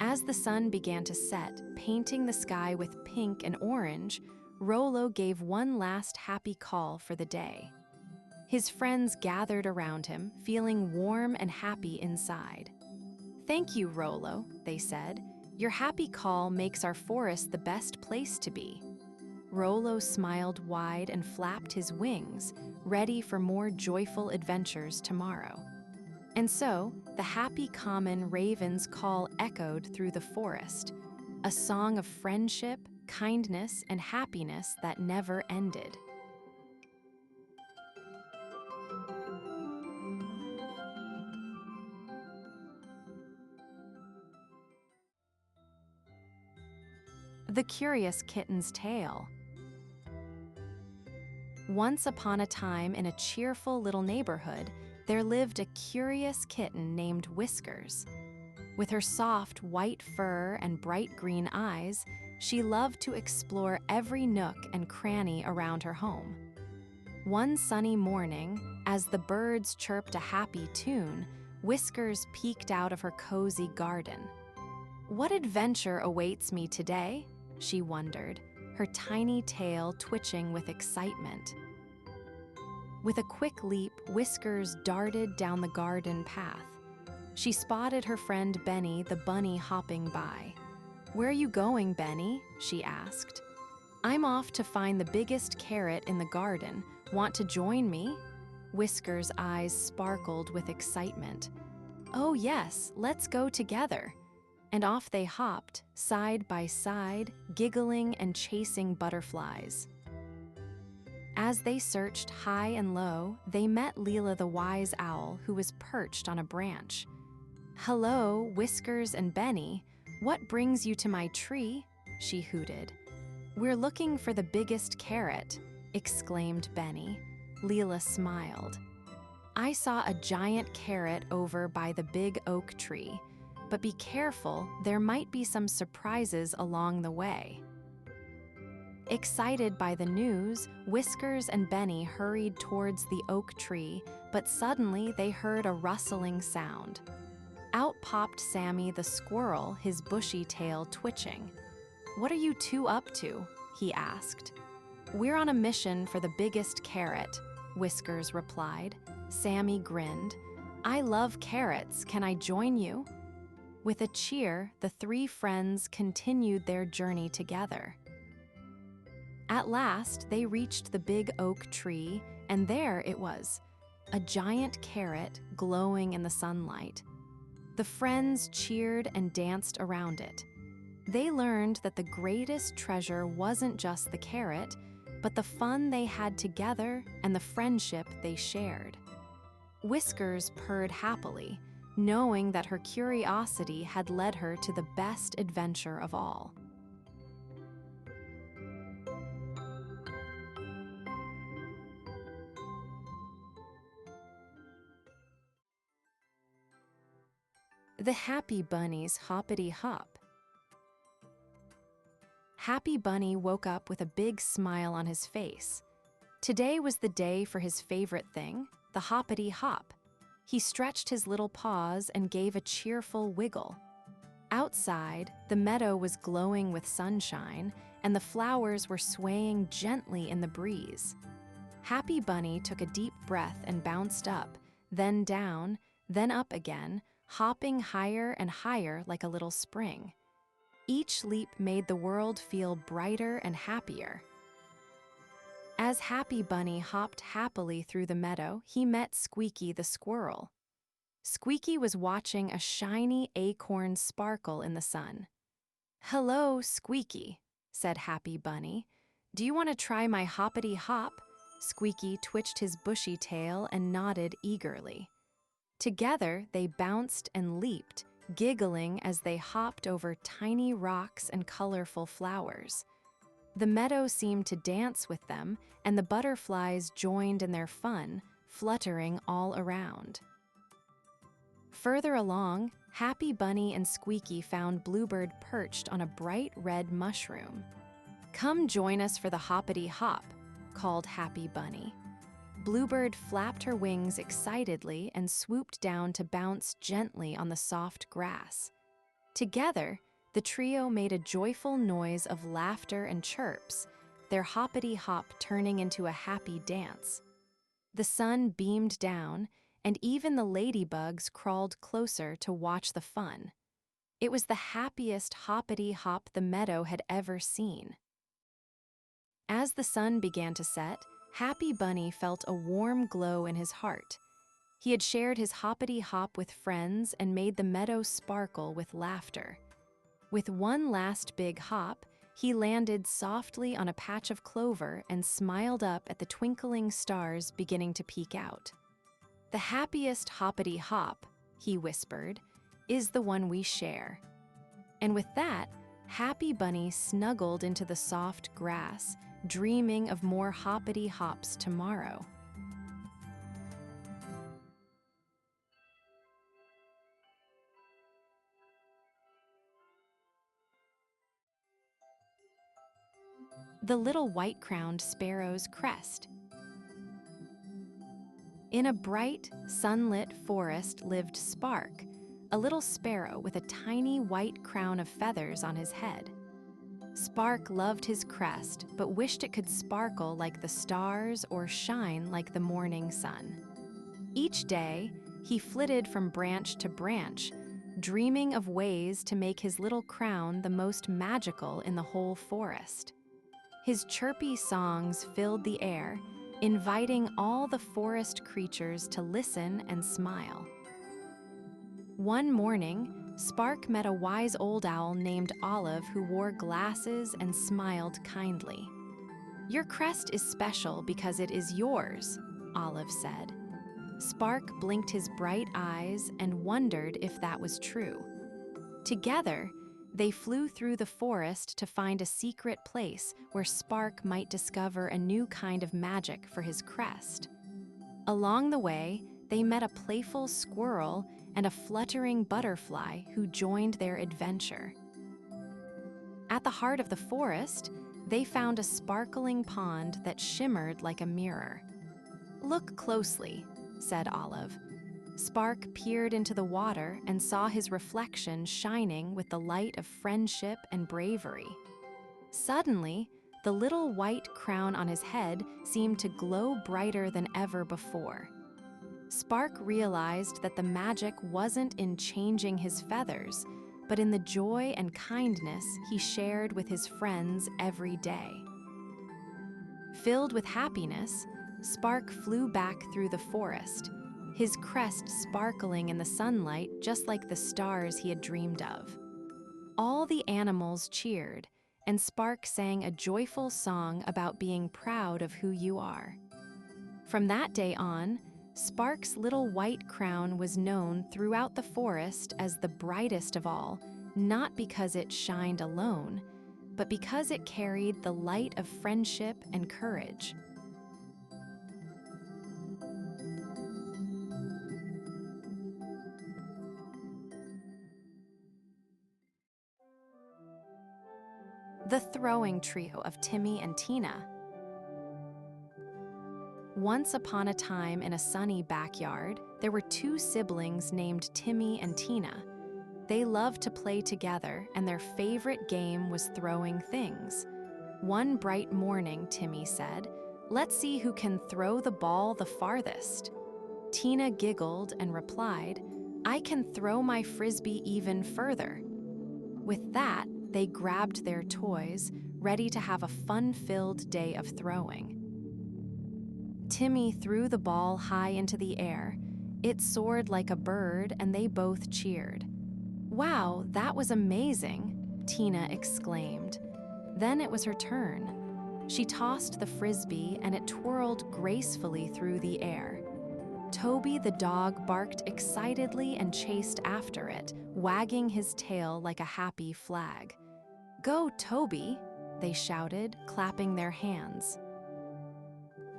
As the sun began to set, painting the sky with pink and orange, Rollo gave one last happy call for the day. His friends gathered around him, feeling warm and happy inside. "Thank you, Rollo," they said. "Your happy call makes our forest the best place to be." Rollo smiled wide and flapped his wings, ready for more joyful adventures tomorrow. And so, the happy common raven's call echoed through the forest, a song of friendship, kindness, and happiness that never ended. The Curious Kitten's Tale. Once upon a time in a cheerful little neighborhood, there lived a curious kitten named Whiskers. With her soft white fur and bright green eyes, she loved to explore every nook and cranny around her home. One sunny morning, as the birds chirped a happy tune, Whiskers peeked out of her cozy garden. "What adventure awaits me today?" she wondered, her tiny tail twitching with excitement. With a quick leap, Whiskers darted down the garden path. She spotted her friend Benny the bunny hopping by. "Where are you going, Benny?" she asked. I'm off to find the biggest carrot in the garden. Want to join me? Whisker's eyes sparkled with excitement. Oh yes, let's go together. And off they hopped, side by side, giggling and chasing butterflies. As they searched high and low, they met Leela the wise owl, who was perched on a branch. Hello, Whiskers and Benny. What brings you to my tree? She hooted. We're looking for the biggest carrot, exclaimed Benny. Leela smiled. I saw a giant carrot over by the big oak tree, but be careful, there might be some surprises along the way. Excited by the news, Whiskers and Benny hurried towards the oak tree, but suddenly they heard a rustling sound. Out popped Sammy the squirrel, his bushy tail twitching. What are you two up to? He asked. We're on a mission for the biggest carrot, Whiskers replied. Sammy grinned. I love carrots. Can I join you? With a cheer, the three friends continued their journey together. At last, they reached the big oak tree, and there it was, a giant carrot glowing in the sunlight. The friends cheered and danced around it. They learned that the greatest treasure wasn't just the carrot, but the fun they had together and the friendship they shared. Whiskers purred happily, knowing that her curiosity had led her to the best adventure of all. The Happy Bunny's Hoppity Hop. Happy Bunny woke up with a big smile on his face. Today was the day for his favorite thing, the hoppity hop. He stretched his little paws and gave a cheerful wiggle. Outside, the meadow was glowing with sunshine, and the flowers were swaying gently in the breeze. Happy Bunny took a deep breath and bounced up, then down, then up again, hopping higher and higher like a little spring. Each leap made the world feel brighter and happier. As Happy Bunny hopped happily through the meadow, he met Squeaky the squirrel. Squeaky was watching a shiny acorn sparkle in the sun. Hello, Squeaky, said Happy Bunny. Do you want to try my hoppity hop? Squeaky twitched his bushy tail and nodded eagerly. Together, they bounced and leaped, giggling as they hopped over tiny rocks and colorful flowers. The meadow seemed to dance with them, and the butterflies joined in their fun, fluttering all around. Further along, Happy Bunny and Squeaky found Bluebird perched on a bright red mushroom. Come join us for the hoppity hop, called Happy Bunny. Bluebird flapped her wings excitedly and swooped down to bounce gently on the soft grass. Together, the trio made a joyful noise of laughter and chirps, their hoppity hop turning into a happy dance. The sun beamed down, and even the ladybugs crawled closer to watch the fun. It was the happiest hoppity hop the meadow had ever seen. As the sun began to set, Happy Bunny felt a warm glow in his heart. He had shared his hoppity hop with friends and made the meadow sparkle with laughter. With one last big hop, he landed softly on a patch of clover and smiled up at the twinkling stars beginning to peek out. The happiest hoppity hop, he whispered, is the one we share. And with that, Happy Bunny snuggled into the soft grass, dreaming of more hoppity hops tomorrow. The Little White-Crowned Sparrow's Crest. In a bright, sunlit forest lived Spark, a little sparrow with a tiny white crown of feathers on his head. Spark loved his crest, but wished it could sparkle like the stars or shine like the morning sun. Each day, he flitted from branch to branch, dreaming of ways to make his little crown the most magical in the whole forest. His chirpy songs filled the air, inviting all the forest creatures to listen and smile. One morning, Spark met a wise old owl named Olive who wore glasses and smiled kindly. "Your crest is special because it is yours," Olive said. Spark blinked his bright eyes and wondered if that was true. Together, they flew through the forest to find a secret place where Spark might discover a new kind of magic for his crest. Along the way, they met a playful squirrel and a fluttering butterfly who joined their adventure. At the heart of the forest, they found a sparkling pond that shimmered like a mirror. "Look closely," said Olive. Spark peered into the water and saw his reflection shining with the light of friendship and bravery. Suddenly, the little white crown on his head seemed to glow brighter than ever before. Spark realized that the magic wasn't in changing his feathers, but in the joy and kindness he shared with his friends every day. Filled with happiness, Spark flew back through the forest, his crest sparkling in the sunlight just like the stars he had dreamed of. All the animals cheered, and Spark sang a joyful song about being proud of who you are. From that day on, Spark's little white crown was known throughout the forest as the brightest of all, not because it shined alone, but because it carried the light of friendship and courage. The throwing trio of Timmy and Tina. Once upon a time in a sunny backyard, there were two siblings named Timmy and Tina. They loved to play together, and their favorite game was throwing things. One bright morning, Timmy said, "Let's see who can throw the ball the farthest." Tina giggled and replied, "I can throw my frisbee even further." With that, they grabbed their toys, ready to have a fun-filled day of throwing. Timmy threw the ball high into the air. It soared like a bird, and they both cheered. "Wow, that was amazing," Tina exclaimed. Then it was her turn. She tossed the frisbee, and it twirled gracefully through the air. Toby the dog barked excitedly and chased after it, wagging his tail like a happy flag. "Go, Toby," they shouted, clapping their hands.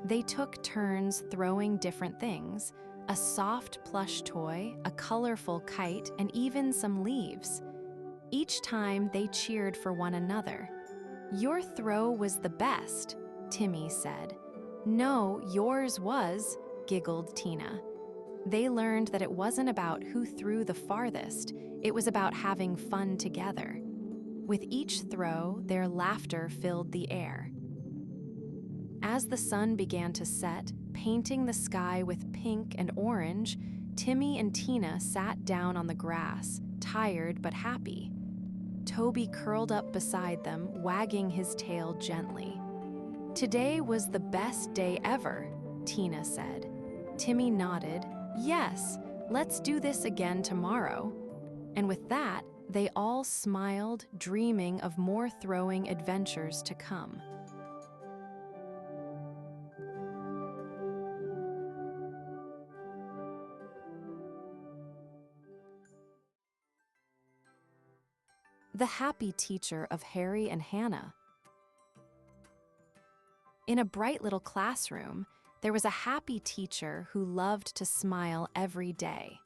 They took turns throwing different things: a soft plush toy, a colorful kite, and even some leaves. Each time they cheered for one another. "Your throw was the best," Timmy said. "No, yours was," giggled Tina. They learned that it wasn't about who threw the farthest, it was about having fun together. With each throw, their laughter filled the air. As the sun began to set, painting the sky with pink and orange, Timmy and Tina sat down on the grass, tired but happy. Toby curled up beside them, wagging his tail gently. "Today was the best day ever," Tina said. Timmy nodded. "Yes, let's do this again tomorrow." And with that, they all smiled, dreaming of more throwing adventures to come. The Happy Teacher of Harry and Hannah. In a bright little classroom, there was a happy teacher who loved to smile every day.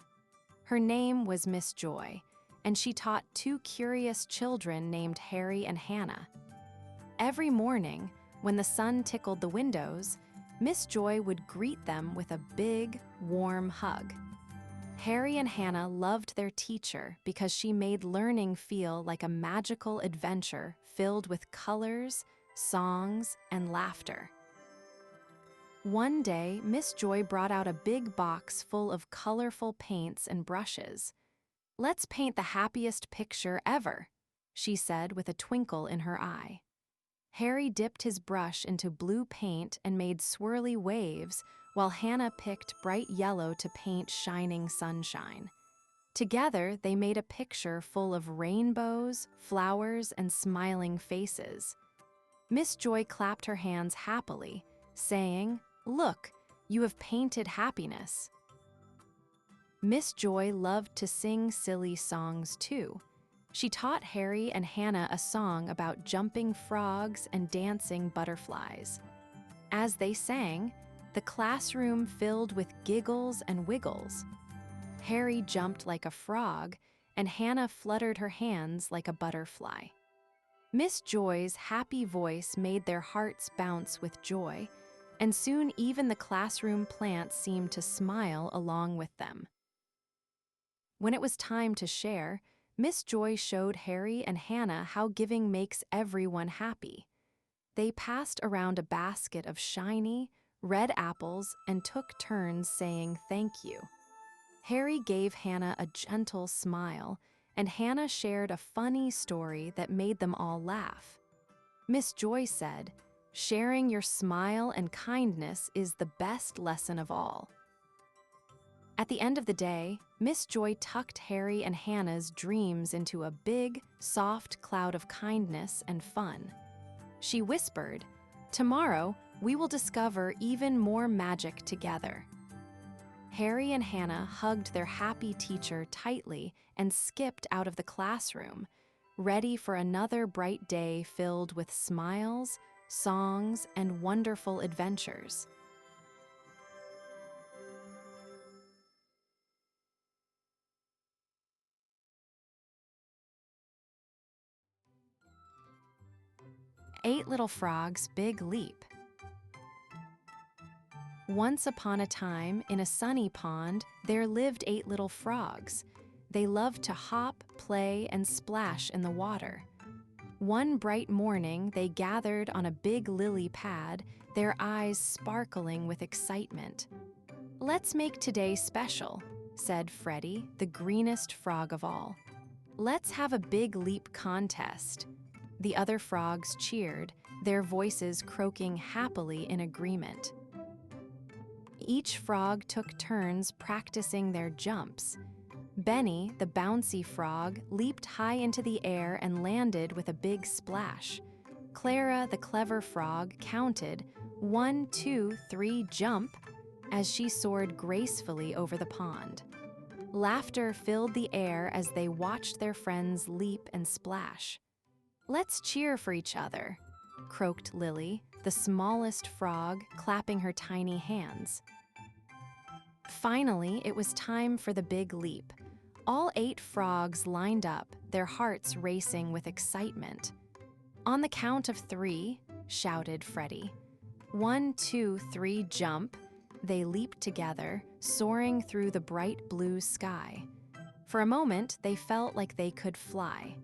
Her name was Miss Joy, and she taught two curious children named Harry and Hannah. Every morning, when the sun tickled the windows, Miss Joy would greet them with a big, warm hug. Harry and Hannah loved their teacher because she made learning feel like a magical adventure filled with colors, songs, and laughter. One day, Miss Joy brought out a big box full of colorful paints and brushes. "Let's paint the happiest picture ever," she said with a twinkle in her eye. Harry dipped his brush into blue paint and made swirly waves, while Hannah picked bright yellow to paint shining sunshine. Together, they made a picture full of rainbows, flowers, and smiling faces. Miss Joy clapped her hands happily, saying, "Look, you have painted happiness." Miss Joy loved to sing silly songs too. She taught Harry and Hannah a song about jumping frogs and dancing butterflies. As they sang, the classroom filled with giggles and wiggles. Harry jumped like a frog, and Hannah fluttered her hands like a butterfly. Miss Joy's happy voice made their hearts bounce with joy, and soon even the classroom plants seemed to smile along with them. When it was time to share, Miss Joy showed Harry and Hannah how giving makes everyone happy. They passed around a basket of shiny, red apples and took turns saying thank you. Harry gave Hannah a gentle smile, and Hannah shared a funny story that made them all laugh. Miss Joy said, "Sharing your smile and kindness is the best lesson of all." At the end of the day, Miss Joy tucked Harry and Hannah's dreams into a big, soft cloud of kindness and fun. She whispered, "Tomorrow, we will discover even more magic together." Harry and Hannah hugged their happy teacher tightly and skipped out of the classroom, ready for another bright day filled with smiles, songs, and wonderful adventures. Eight Little Frogs' Big Leap. Once upon a time, in a sunny pond, there lived 8 little frogs. They loved to hop, play, and splash in the water. One bright morning, they gathered on a big lily pad, their eyes sparkling with excitement. "Let's make today special," said Freddie, the greenest frog of all. "Let's have a big leap contest." The other frogs cheered, their voices croaking happily in agreement. Each frog took turns practicing their jumps. Benny, the bouncy frog, leaped high into the air and landed with a big splash. Clara, the clever frog, counted 1, 2, 3, jump, as she soared gracefully over the pond. Laughter filled the air as they watched their friends leap and splash. "Let's cheer for each other," croaked Lily, the smallest frog, clapping her tiny hands. Finally, it was time for the big leap. All 8 frogs lined up, their hearts racing with excitement. "On the count of 3, shouted Freddie. 1, 2, 3, jump." They leaped together, soaring through the bright blue sky. For a moment, they felt like they could fly.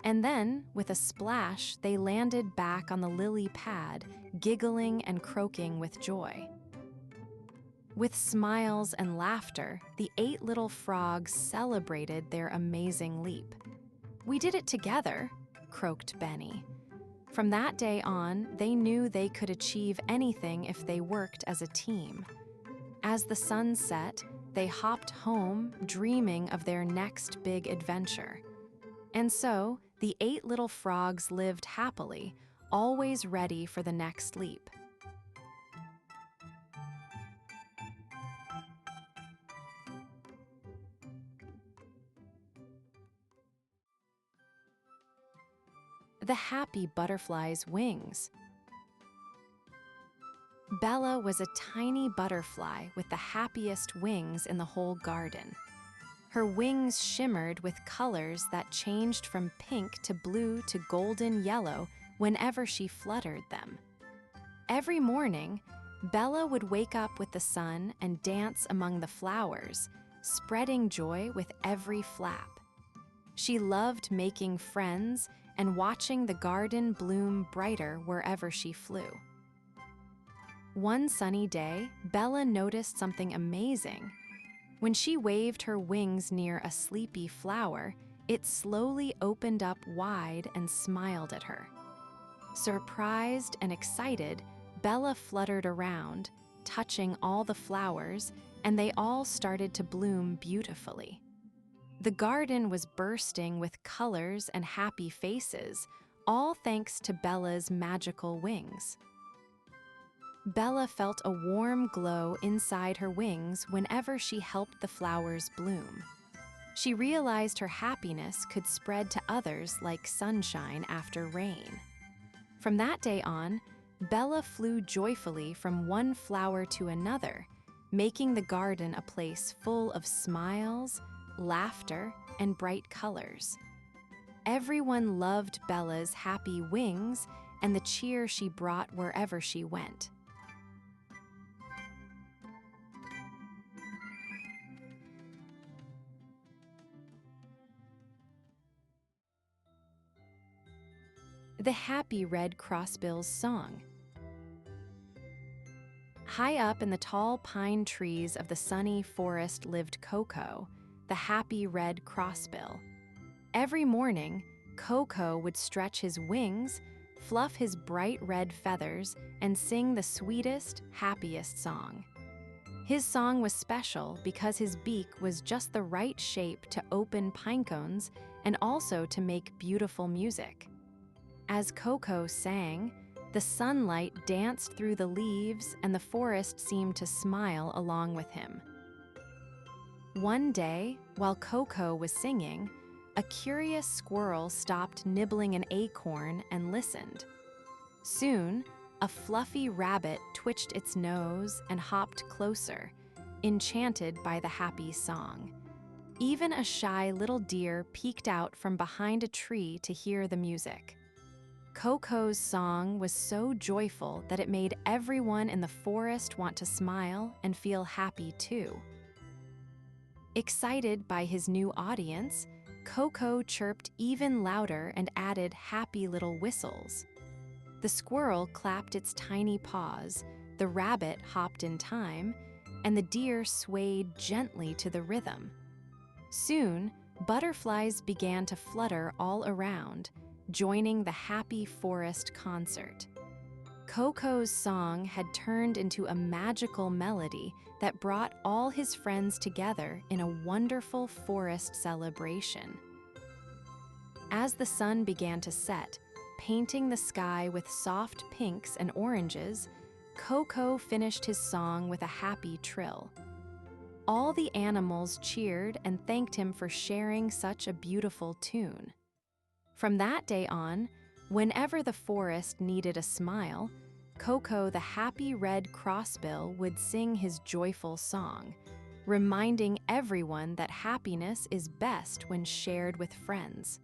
And then, with a splash, they landed back on the lily pad, giggling and croaking with joy. With smiles and laughter, the 8 little frogs celebrated their amazing leap. "We did it together," croaked Benny. From that day on, they knew they could achieve anything if they worked as a team. As the sun set, they hopped home, dreaming of their next big adventure. And so, the 8 little frogs lived happily, always ready for the next leap. The Happy Butterfly's Wings. Bella was a tiny butterfly with the happiest wings in the whole garden. Her wings shimmered with colors that changed from pink to blue to golden yellow whenever she fluttered them. Every morning, Bella would wake up with the sun and dance among the flowers, spreading joy with every flap. She loved making friends and watching the garden bloom brighter wherever she flew. One sunny day, Bella noticed something amazing. When she waved her wings near a sleepy flower, it slowly opened up wide and smiled at her. Surprised and excited, Bella fluttered around, touching all the flowers, and they all started to bloom beautifully. The garden was bursting with colors and happy faces, all thanks to Bella's magical wings. Bella felt a warm glow inside her wings whenever she helped the flowers bloom. She realized her happiness could spread to others like sunshine after rain. From that day on, Bella flew joyfully from one flower to another, making the garden a place full of smiles, laughter, and bright colors. Everyone loved Bella's happy wings and the cheer she brought wherever she went. The Happy Red Crossbill's Song. High up in the tall pine trees of the sunny forest lived Coco, the happy red crossbill. Every morning, Coco would stretch his wings, fluff his bright red feathers, and sing the sweetest, happiest song. His song was special because his beak was just the right shape to open pine cones and also to make beautiful music. As Coco sang, the sunlight danced through the leaves and the forest seemed to smile along with him. One day, while Coco was singing, a curious squirrel stopped nibbling an acorn and listened. Soon, a fluffy rabbit twitched its nose and hopped closer, enchanted by the happy song. Even a shy little deer peeked out from behind a tree to hear the music. Coco's song was so joyful that it made everyone in the forest want to smile and feel happy too. Excited by his new audience, Coco chirped even louder and added happy little whistles. The squirrel clapped its tiny paws, the rabbit hopped in time, and the deer swayed gently to the rhythm. Soon, butterflies began to flutter all around, joining the happy forest concert. Coco's song had turned into a magical melody that brought all his friends together in a wonderful forest celebration. As the sun began to set, painting the sky with soft pinks and oranges, Coco finished his song with a happy trill. All the animals cheered and thanked him for sharing such a beautiful tune. From that day on, whenever the forest needed a smile, Coco the happy red crossbill would sing his joyful song, reminding everyone that happiness is best when shared with friends.